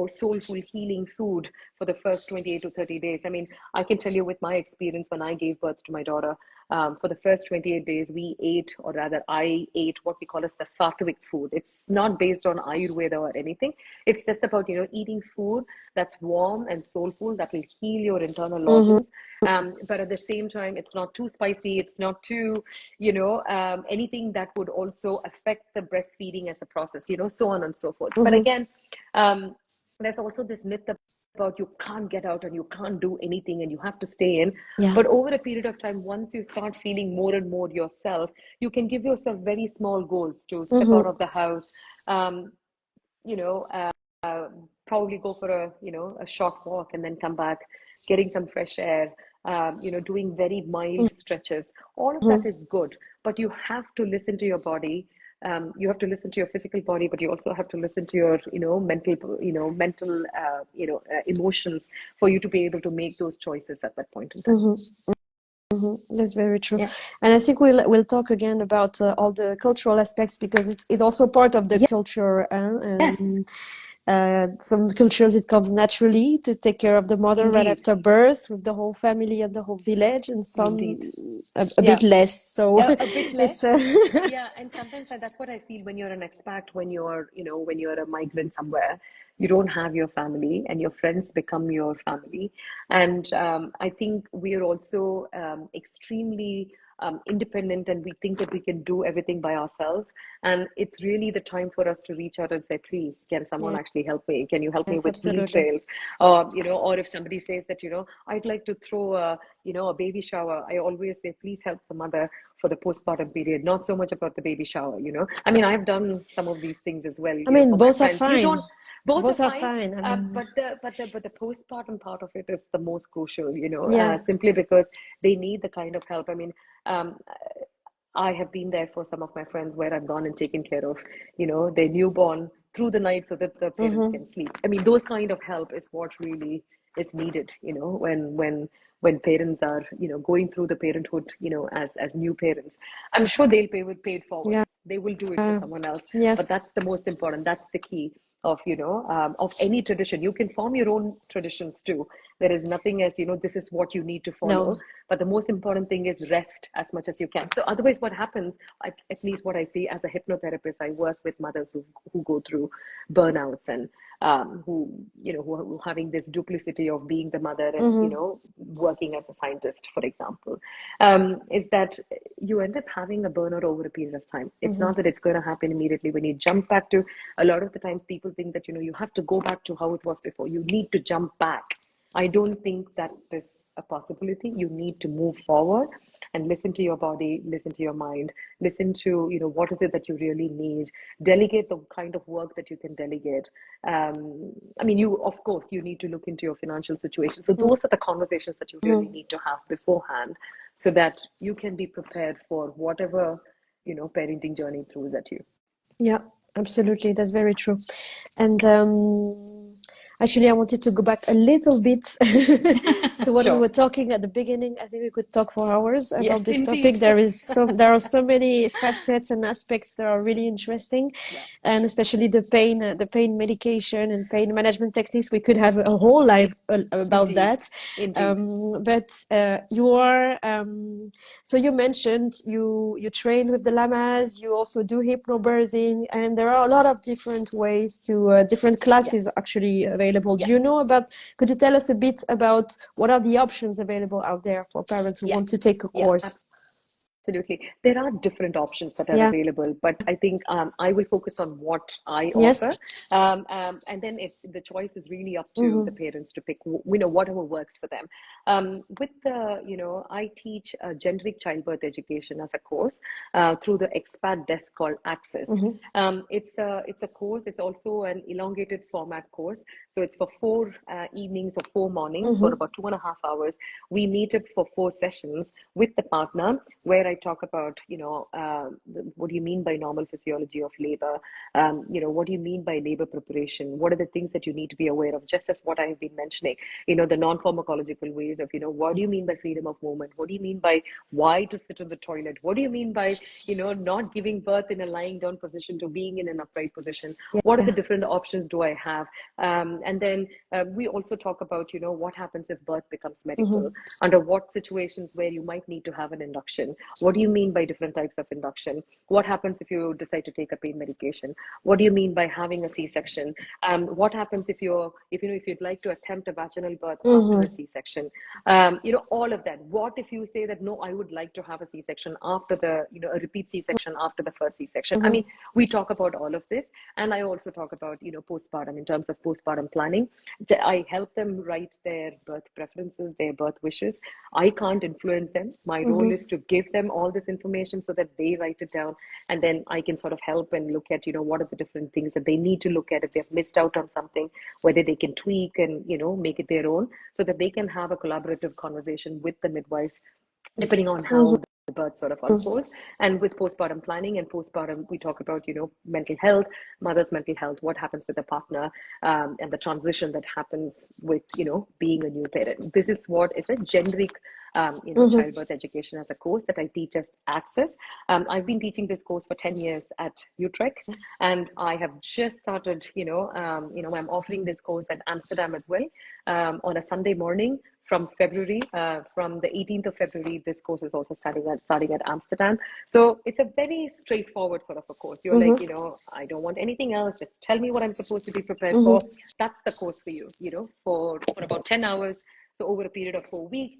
soulful healing food for the first 28 to 30 days. I mean, I can tell you with my experience, when I gave birth to my daughter, for the first 28 days, we ate, or rather I ate, what we call as the sattvic food. It's not based on Ayurveda or anything. It's just about, eating food that's warm and soulful, that will heal your internal organs. But at the same time, it's not too spicy. It's not too, anything that would also affect the breastfeeding as a process, so on and so forth. But again, there's also this myth about you can't get out and you can't do anything and you have to stay in. But over a period of time, once you start feeling more and more yourself, you can give yourself very small goals to step out of the house, probably go for a short walk and then come back, getting some fresh air, doing very mild stretches. All of that is good, but you have to listen to your body. You have to listen to your physical body, but you also have to listen to your, mental, emotions for you to be able to make those choices at that point in time. That's very true. Yeah. And I think we'll talk again about all the cultural aspects, because it's also part of the culture. Some cultures, it comes naturally to take care of the mother right after birth with the whole family and the whole village, and some a bit less. So a bit less. it's Yeah, and sometimes that's what I feel when you're an expat, when you're a migrant somewhere, you don't have your family and your friends become your family. And I think we're also extremely independent, and we think that we can do everything by ourselves. And it's really the time for us to reach out and say, please, can someone actually help me? Can you help me with meal trails? Or if somebody says that, I'd like to throw a baby shower, I always say, please help the mother for the postpartum period, not so much about the baby shower. I mean, I've done some of these things as well. I mean, for my both are friends. fine. Both are Both are fine, fine. I mean, but the postpartum part of it is the most crucial, yeah. simply because they need the kind of help. I mean, um, I have been there for some of my friends where I've gone and taken care of, their newborn through the night so that the parents Mm-hmm. can sleep. I mean, those kind of help is what really is needed, when parents are, going through the parenthood, as new parents. I'm sure they'll pay with paid forward. Yeah. They will do it for someone else, but Yes. that's the most important. That's the key of any tradition. You can form your own traditions too. There is nothing as this is what you need to follow, No. but the most important thing is rest as much as you can. So otherwise what happens, at least what I see as a hypnotherapist, I work with mothers who go through burnouts, and who are having this duplicity of being the mother and Mm-hmm. working as a scientist, for example. Is that you end up having a burnout over a period of time. It's Mm-hmm. not that it's going to happen immediately. When you jump back to, a lot of the times people think that you have to go back to how it was before. You need to jump back. I don't think that is a possibility. You need to move forward and listen to your body, listen to your mind, listen to what is it that you really need. Delegate the kind of work that you can delegate. I mean, you of course you need to look into your financial situation. So those are the conversations that you really Mm-hmm. need to have beforehand, so that you can be prepared for whatever parenting journey throws at you. Yeah, absolutely. That's very true. And actually, I wanted to go back a little bit to what we Sure. were talking at the beginning. I think we could talk for hours about Yes, this topic. indeed. There are so many facets and aspects that are really interesting, Yeah, and especially the pain medication and pain management techniques. We could have a whole live about indeed, that. indeed. But you are so you mentioned you train with the lamas. You also do hypnobirthing, and there are a lot of different ways to different Yeah, classes actually available. yeah, Do you know about? Could you tell us a bit about what are the options available out there for parents who yeah, want to take a yeah. course? Absolutely. There are different options that are Yeah. available, but I think I will focus on what I Yes. offer. And then the choice is really up to the Mm-hmm. parents to pick, whatever works for them. I teach generic childbirth education as a course through the expat desk called Access. Mm-hmm. It's a course. It's also an elongated format course. So it's for 4 evenings or 4 mornings for Mm-hmm. about 2.5 hours. We meet up for 4 sessions with the partner, where I talk about, what do you mean by normal physiology of labor? What do you mean by labor preparation? What are the things that you need to be aware of? Just as what I have been mentioning, the non-pharmacological ways of, what do you mean by freedom of movement? What do you mean by why to sit in the toilet? What do you mean by, not giving birth in a lying down position to being in an upright position? What are the Yeah. different options do I have? And then we also talk about, what happens if birth becomes medical? Mm-hmm. Under what situations where you might need to have an induction? What do you mean by different types of induction? What happens if you decide to take a pain medication? What do you mean by having a C-section? What happens if you'd like to attempt a vaginal birth after a Mm-hmm. C-section? All of that. What if you say that no, I would like to have a C-section after a repeat C-section after the first C-section? I Mm-hmm. mean, we talk about all of this, and I also talk about postpartum, in terms of postpartum planning. I help them write their birth preferences, their birth wishes. I can't influence them. My role is Mm-hmm. to give them all this information so that they write it down, and then I can sort of help and look at what are the different things that they need to look at if they've missed out on something, whether they can tweak and make it their own, so that they can have a collaborative conversation with the midwives, depending on how the birth sort of unfolds. And with postpartum planning and postpartum, we talk about mental health, mother's mental health, what happens with the partner, and the transition that happens with being a new parent. This is what is a generic Mm-hmm. childbirth education as a course that I teach as Access. I've been teaching this course for 10 years at Utrecht, and I have just started, I'm offering this course at Amsterdam as well, on a Sunday morning from February, from the 18th of February. This course is also starting at Amsterdam. So it's a very straightforward sort of a course. You're like, Mm-hmm. I don't want anything else. Just tell me what I'm supposed to be prepared for. Mm-hmm. That's the course for you, for about 10 hours. So over a period of 4 weeks,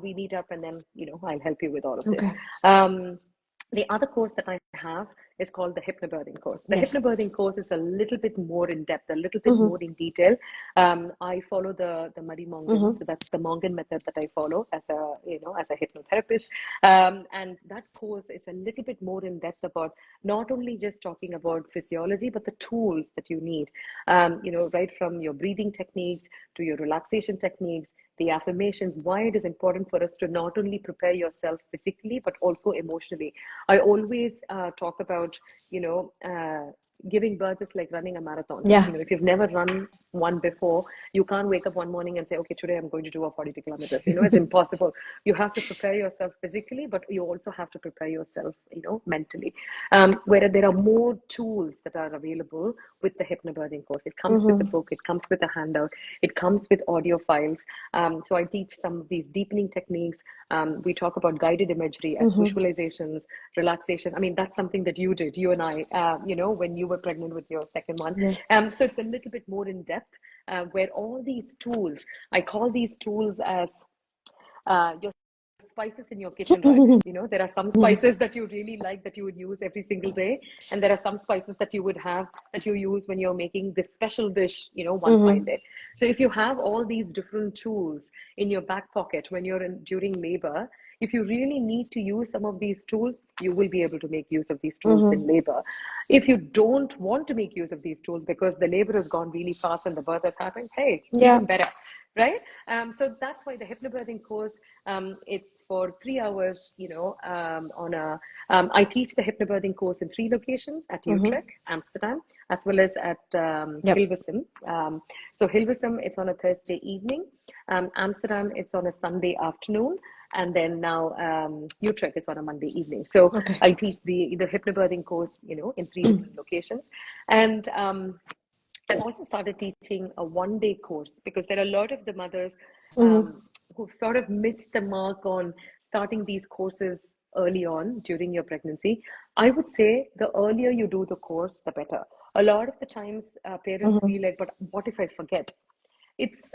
we meet up, and then, I'll help you with all of this. Okay. Um, The other course that I have is called the HypnoBirthing course. The Yes. HypnoBirthing course is a little bit more in depth, a little bit Mm-hmm. more in detail. I follow the Muddy Mongan, Mm-hmm. so that's the Mongan method that I follow as a hypnotherapist. And that course is a little bit more in depth about not only just talking about physiology, but the tools that you need. Right from your breathing techniques to your relaxation techniques, the affirmations, why it is important for us to not only prepare yourself physically, but also emotionally. I always talk about, giving birth is like running a marathon. Yeah. If you've never run one before, you can't wake up one morning and say, okay, today I'm going to do a 42 kilometers. It's impossible. You have to prepare yourself physically, but you also have to prepare yourself, mentally. Where there are more tools that are available with the hypnobirthing course. It comes with the Mm-hmm. book, it comes with a handout, it comes with audio files. So I teach some of these deepening techniques. We talk about guided imagery as Mm-hmm. visualizations, relaxation. I mean, that's something that you did, you and I, when you were pregnant with your second one. Yes. So it's a little bit more in depth, where all these tools, I call these tools as your spices in your kitchen rack. There are some spices that you really like that you would use every single day, and there are some spices that you would have that you use when you're making this special dish, one fine Mm-hmm. day. So if you have all these different tools in your back pocket when you're during labor, if you really need to use some of these tools, you will be able to make use of these tools in Mm-hmm. labor. If you don't want to make use of these tools because the labor has gone really fast and the birth has happened, hey, Yeah. even better, right? So that's why the hypnobirthing course, it's for 3 hours, I teach the hypnobirthing course in 3 locations, at Mm-hmm. Utrecht, Amsterdam, as well as at Yep. Hilversum. So Hilversum, it's on a Thursday evening. Amsterdam, it's on a Sunday afternoon. And then now Utrecht is on a Monday evening. So Okay. I teach the hypnobirthing course, in 3 different locations. And I've also started teaching a 1 day course because there are a lot of the mothers Mm-hmm. who sort of missed the mark on starting these courses early on during your pregnancy. I would say the earlier you do the course, the better. A lot of the times, parents Mm-hmm. feel like, but what if I forget?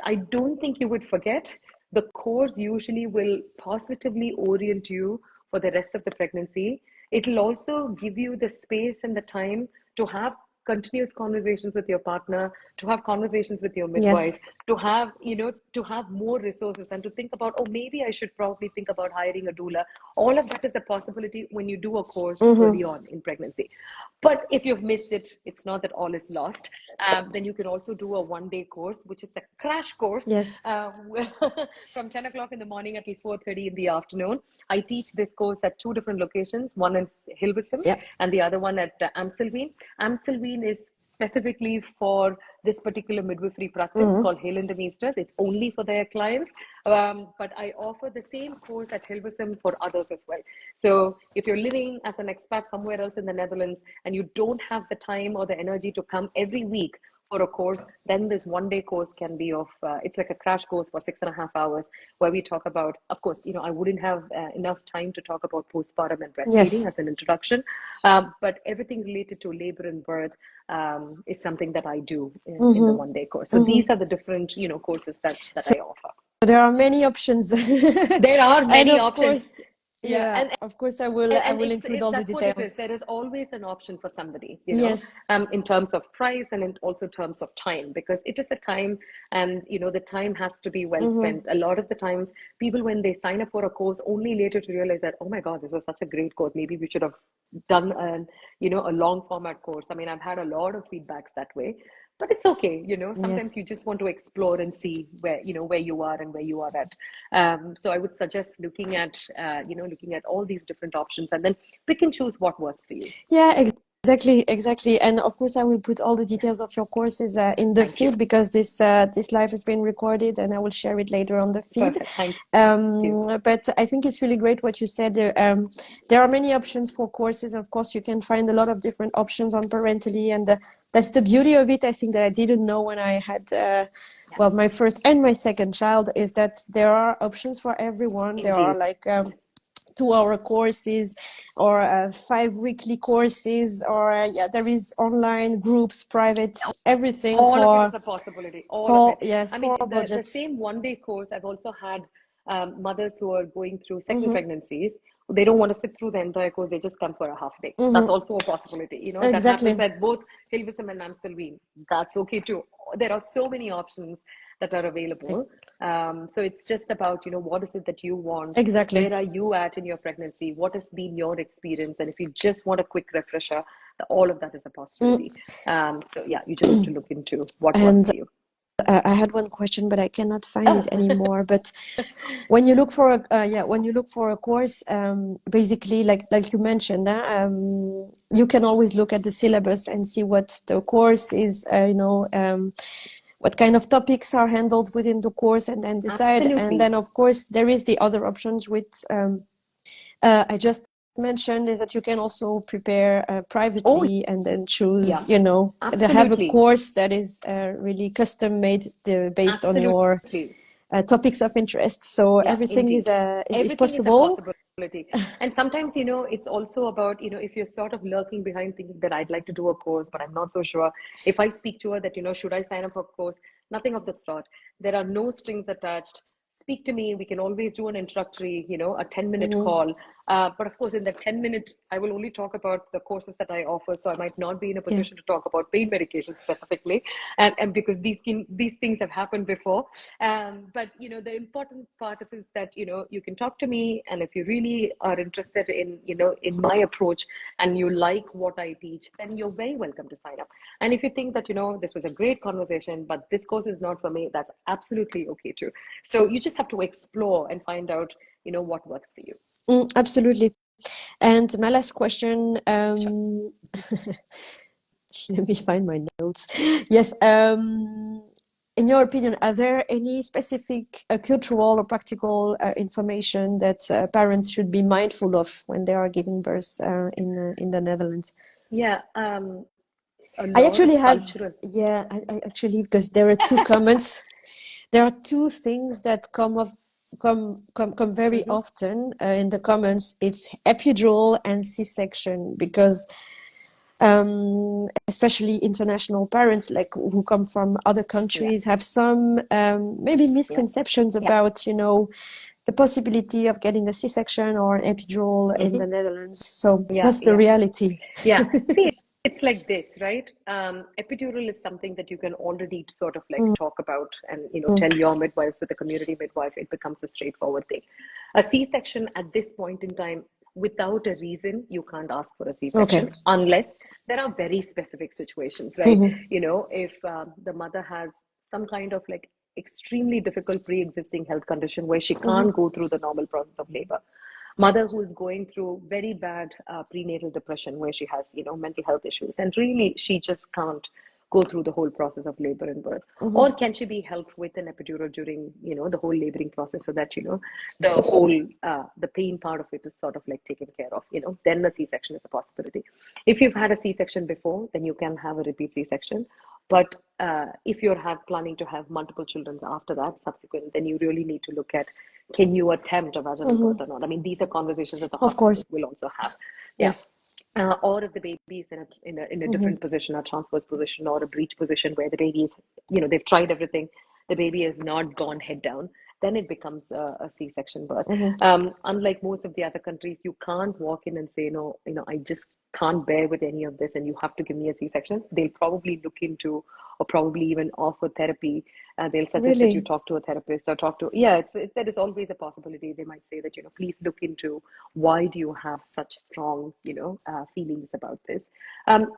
I don't think you would forget. The course usually will positively orient you for the rest of the pregnancy. It'll also give you the space and the time to have continuous conversations with your partner, to have conversations with your Yes. midwife, to have more resources and to think about, oh, maybe I should probably think about hiring a doula. All of that is a possibility when you do a course early Mm-hmm. on in pregnancy. But if you've missed it, it's not that all is lost. Then you can also do a 1 day course, which is a crash course, Yes. from 10 o'clock in the morning until 4:30 in the afternoon. I teach this course at 2 different locations, one in Hilversum Yep. and the other one at Amstelveen. Amstelveen is specifically for this particular midwifery practice Mm-hmm. called Helen de Meesters. It's only for their clients. But I offer the same course at Hilversum for others as well. So if you're living as an expat somewhere else in the Netherlands and you don't have the time or the energy to come every week for a course, then this 1 day course can be it's like a crash course for 6.5 hours where we talk about, of course, I wouldn't have enough time to talk about postpartum and breastfeeding Yes. as an introduction, but everything related to labor and birth is something that I do in the Mm-hmm. 1 day course. So Mm-hmm. these are the different, courses that So I offer. there are many options. There are And many of options. course, Yeah, yeah, and of course I and will include all the that's what it is. details. There is always an option for somebody, Yes. in terms of price and in also terms of time, because it is a time, and the time has to be well Mm-hmm. spent. A lot of the times, people, when they sign up for a course, only later to realize that, oh my God, this was such a great course. Maybe we should have done a long format course. I mean, I've had a lot of feedbacks that way. But it's okay, sometimes Yes. you just want to explore and see where you are and where you are at. So I would suggest looking at all these different options, and then pick and choose what works for you. Yeah, exactly, exactly. And of course, I will put all the details of your courses in the Thank you. feed because this live has been recorded, and I will share it later on the feed. Perfect. Thank you. But I think it's really great what you said. There are many options for courses. Of course, you can find a lot of different options on Parentally, and that's the beauty of it. I think that I didn't know when I had my first and my second child, is that there are options for everyone. There are Indeed. like 2 hour courses or 5 weekly courses, or there is online groups, private, everything All of it for is a possibility. All of it. yes, I mean, for the budgets. same 1 day course I've also had mothers who are going through second pregnancies, they don't want to sit through the entire course. They just come for a half day. That's also a possibility. That happens Exactly. at both Hilversum and Amstelveen. That's okay too. There are so many options that are available. So it's just about, what is it that you want? Exactly. Where are you at in your pregnancy? What has been your experience? And if you just want a quick refresher, all of that is a possibility. So yeah, you just have to look into what works And for you. I had one question, but I cannot find Oh. it anymore. But when you look for a course, basically, like you mentioned, you can always look at the syllabus and see what the course is. What kind of topics are handled within the course, and then decide. And Absolutely. then, of course, there is the other options with I just mentioned, is that you can also prepare Oh, privately and then choose, yeah, to have a absolutely. course that is really custom made based on your Absolutely. topics of interest. So Yeah, everything indeed. is Everything is a possible. possibility. And sometimes, it's also about, if you're sort of lurking behind thinking that I'd like to do a course, but I'm not so sure. If I speak to her that, should I sign up for a course? Nothing of the sort. There are no strings attached. Speak to me. We can always do an introductory, a 10-minute call. But of course, in that 10 minutes, I will only talk about the courses that I offer. So I might not be in a Yeah. position to talk about pain medication specifically. And because these things have happened before. But, the important part of it is that, you can talk to me. And if you really are interested in my approach and you like what I teach, then you're very welcome to sign up. And if you think that, this was a great conversation, but this course is not for me, that's absolutely okay too. So you just have to explore and find out, what works for you. Absolutely. And my last question, Sure. let me find my notes. Yes. In your opinion, are there any specific cultural or practical information that parents should be mindful of when they are giving birth in the Netherlands? Yeah, a I lot actually of have, cultural. yeah, I actually, because there are two comments. There are two things that come very Mhm. often in the comments. It's epidural and C-section, because especially international parents, like who come from other Yeah, countries, have some maybe yeah, misconceptions yeah. about the possibility of getting a C-section or an epidural in Hmm. the Netherlands. So Yeah, what's the yeah. reality? Yeah, see, it's like this, right? Epidural is something that you can already sort of like talk about and, tell your midwives with a community midwife. It becomes a straightforward thing. A C-section at this point in time, without a reason, you can't ask for a Okay. C-section unless there are very specific situations, right? Mm-hmm. If the mother has some kind of like extremely difficult pre-existing health condition where she can't Mm-hmm. go through the normal process of labor, mother who is going through very bad prenatal depression where she has mental health issues and really she just can't go through the whole process of labor and birth, or can she be helped with an epidural during the whole laboring process so that the whole the pain part of it is sort of like taken care of, then the c-section is a possibility. If you've had a c-section before, then you can have a repeat c-section. But if you're planning to have multiple children after that, subsequent, then you really need to look at, can you attempt a vaginal birth or Mm-hmm. not? I mean, these are conversations that the Of course. hospitals will also have. Yeah. Yes. Or if the baby is in a Mm-hmm. different position, a transverse position or a breech position where the baby is, they've tried everything, the baby has not gone head down, then it becomes a C-section birth. Mm-hmm. Unlike most of the other countries, you can't walk in and say, no, I just can't bear with any of this and you have to give me a C-section. They'll probably look into or probably even offer therapy. They'll suggest that you Really? talk to a therapist or talk to, yeah, that is always a possibility. They might say that, please look into why do you have such strong, feelings about this.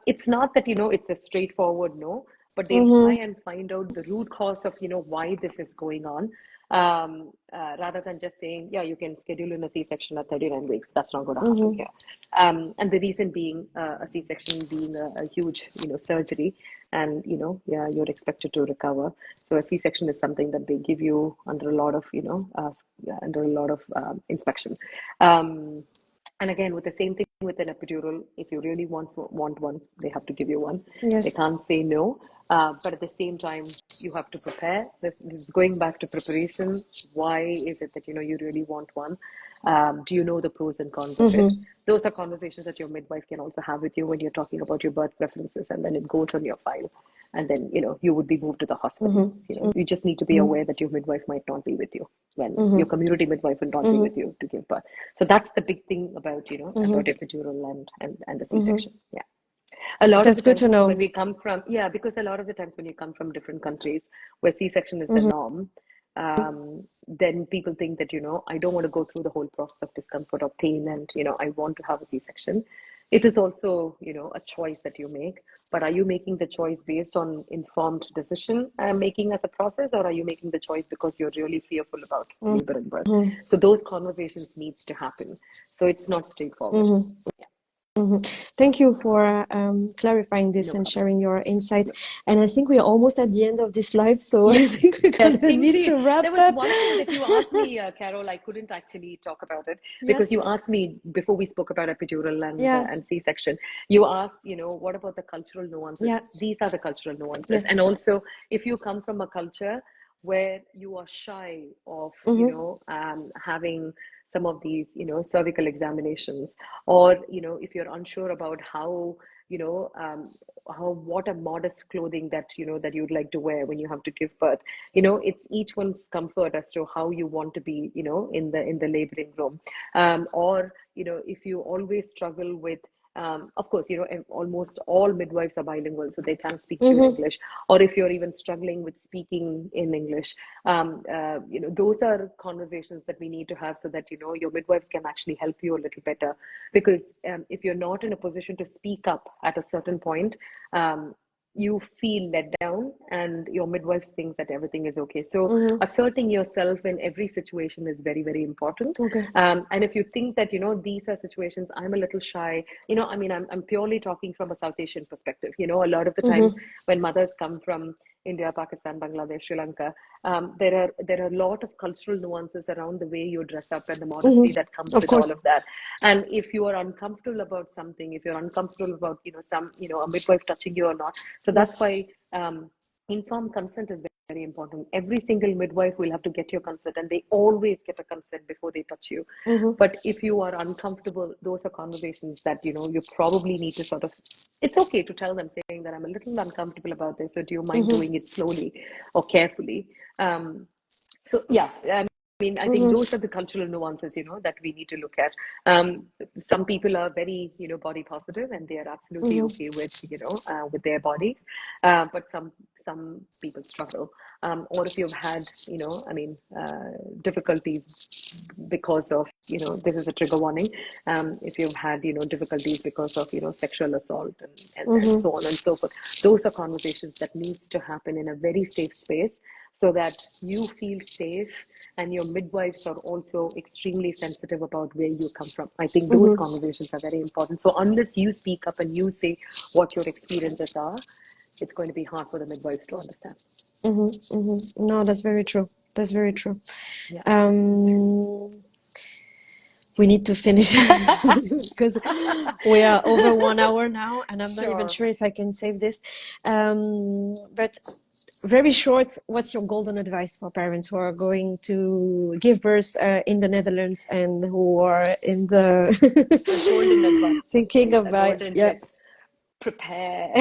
It's not that, it's a straightforward no, but they'll try Mm-hmm. and find out the root cause of, why this is going on. Rather than just saying, yeah, you can schedule in a C-section at 39 weeks. That's not going to happen Mm-hmm. here. And the reason being a C-section being a huge, surgery, and yeah, you're expected to recover. So a C-section is something that they give you under a lot of, under a lot of inspection. Um, and again, with the same thing with an epidural, if you really want one, they have to give you one. They Yes. can't say no. But at the same time, you have to prepare. This is going back to preparation. Why is it that you really want one? Do you know the pros and cons of it? Those are conversations that your midwife can also have with you when you're talking about your birth preferences, and then it goes on your file. And then, you would be moved to the hospital. You just need to be aware that your midwife might not be with you when your community midwife will not be with you to give birth. So that's the big thing about, about epidural and the C-section. Yeah. A lot of That's the good times to when know. we come from, yeah, because a lot of the times when you come from different countries where C-section is the norm, then people think that, I don't want to go through the whole process of discomfort or pain and, I want to have a C-section. It is also, a choice that you make, but are you making the choice based on informed decision making as a process, or are you making the choice because you're really fearful about labor and birth? So those conversations needs to happen. So it's not straightforward. Yeah. Thank you for clarifying this No and problem. sharing your insight. And I think we're almost at the end of this live, so I think we're Yes, gonna need indeed. to wrap There was up. one thing that you asked me, Carol. I couldn't actually talk about it because Yes. you asked me before we spoke about epidural Yeah. and C-section. You asked, what about the cultural nuances? Yeah. These are the cultural nuances, Yes. and also if you come from a culture where you are shy of, having some of these, cervical examinations, or if you're unsure about how what a modest clothing that that you'd like to wear when you have to give birth. It's each one's comfort as to how you want to be, in the laboring room. Or if you always struggle with, of course, almost all midwives are bilingual, so they can speak to you in English. Or if you're even struggling with speaking in English, those are conversations that we need to have so that your midwives can actually help you a little better. Because if you're not in a position to speak up at a certain point, you feel let down, and your midwives think that everything is okay. So asserting yourself in every situation is very, very important. Okay. And if you think that these are situations, I'm a little shy, I mean, I'm purely talking from a South Asian perspective. A lot of the times when mothers come from India, Pakistan, Bangladesh, Sri Lanka, there are a lot of cultural nuances around the way you dress up and the modesty that comes Of with all course. of that. And if you are uncomfortable about something, if you're uncomfortable about a midwife touching you or not, so that's Yes. why informed consent is very important. Every single midwife will have to get your consent, and they always get a consent before they touch you. But if you are uncomfortable, those are conversations that you probably need to sort of. It's okay to tell them, saying that I'm a little uncomfortable about this, so do you mind doing it slowly or carefully? So yeah, I mean, I think those are the cultural nuances, that we need to look at. Some people are very, body positive, and they are absolutely okay with, with their body. But some people struggle. Or if you've had, difficulties because of, this is a trigger warning. If you've had, difficulties because of, sexual assault and so on and so forth, those are conversations that needs to happen in a very safe space, so that you feel safe and your midwives are also extremely sensitive about where you come from. I think those conversations are very important. So unless you speak up and you say what your experiences are, it's going to be hard for the midwives to understand. No, that's very true. That's very true. Yeah. We need to finish because we are over 1 hour now, and I'm not even Sure. sure if I can save this. But very short, what's your golden advice for parents who are going to give birth in the Netherlands and who are in the A golden advice. thinking Yes, a about, golden yeah, tip. Prepare.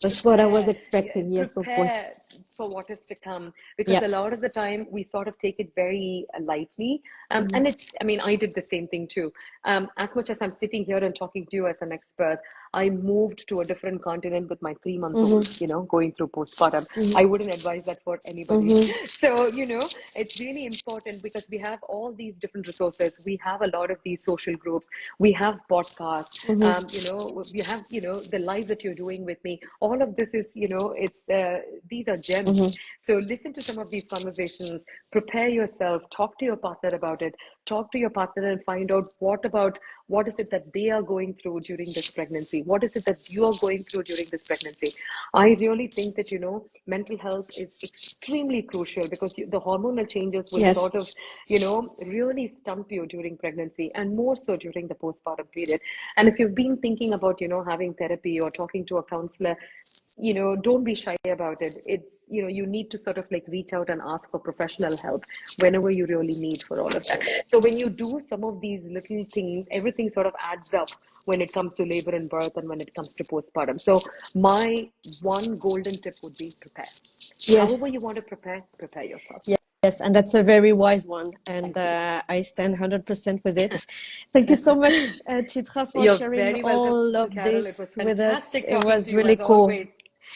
that's what I was Prepare, yeah, expecting. Yes, of course. prepare for what is to come, because Yeah. a lot of the time we sort of take it very lightly. And it's, I mean, I did the same thing too. As much as I'm sitting here and talking to you as an expert, I moved to a different continent with my 3 month old, going through postpartum. I wouldn't advise that for anybody. So, it's really important, because we have all these different resources. We have a lot of these social groups. We have podcasts. We have, the live that you're doing with me. All of this is, these are gems. So listen to some of these conversations, prepare yourself, talk to your partner about it, talk to your partner and find out what is it that they are going through during this pregnancy? What is it that you are going through during this pregnancy? I really think that, mental health is extremely crucial, because the hormonal changes will Yes. sort of, really stump you during pregnancy, and more so during the postpartum period. And if you've been thinking about, having therapy or talking to a counselor, don't be shy about it. It's, you need to sort of like reach out and ask for professional help whenever you really need for all of that. So when you do some of these little things, everything sort of adds up when it comes to labor and birth and when it comes to postpartum. So my one golden tip would be prepare. However Yes. you want to prepare yourself. Yes, and that's a very wise one, and Thank you. I stand 100% with it. Thank you so much, Chitra, for You're sharing very welcome, all of Carol. It was this with us. fantastic It talking to was you really as cool. always.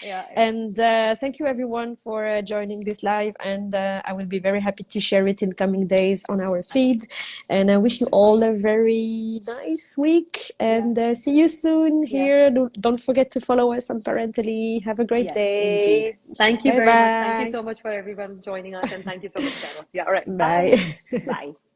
Yeah, yeah. And thank you everyone for joining this live. And I will be very happy to share it in coming days on our feed. And I wish you all a very nice week. And see you soon Yeah. here. Don't forget to follow us on Parentally. Have a great Yes, indeed. day. Thank you Bye very much. Thank you bye. so much for everyone joining us, and thank you so much, Carol. Yeah, all right. Bye. Bye. Bye.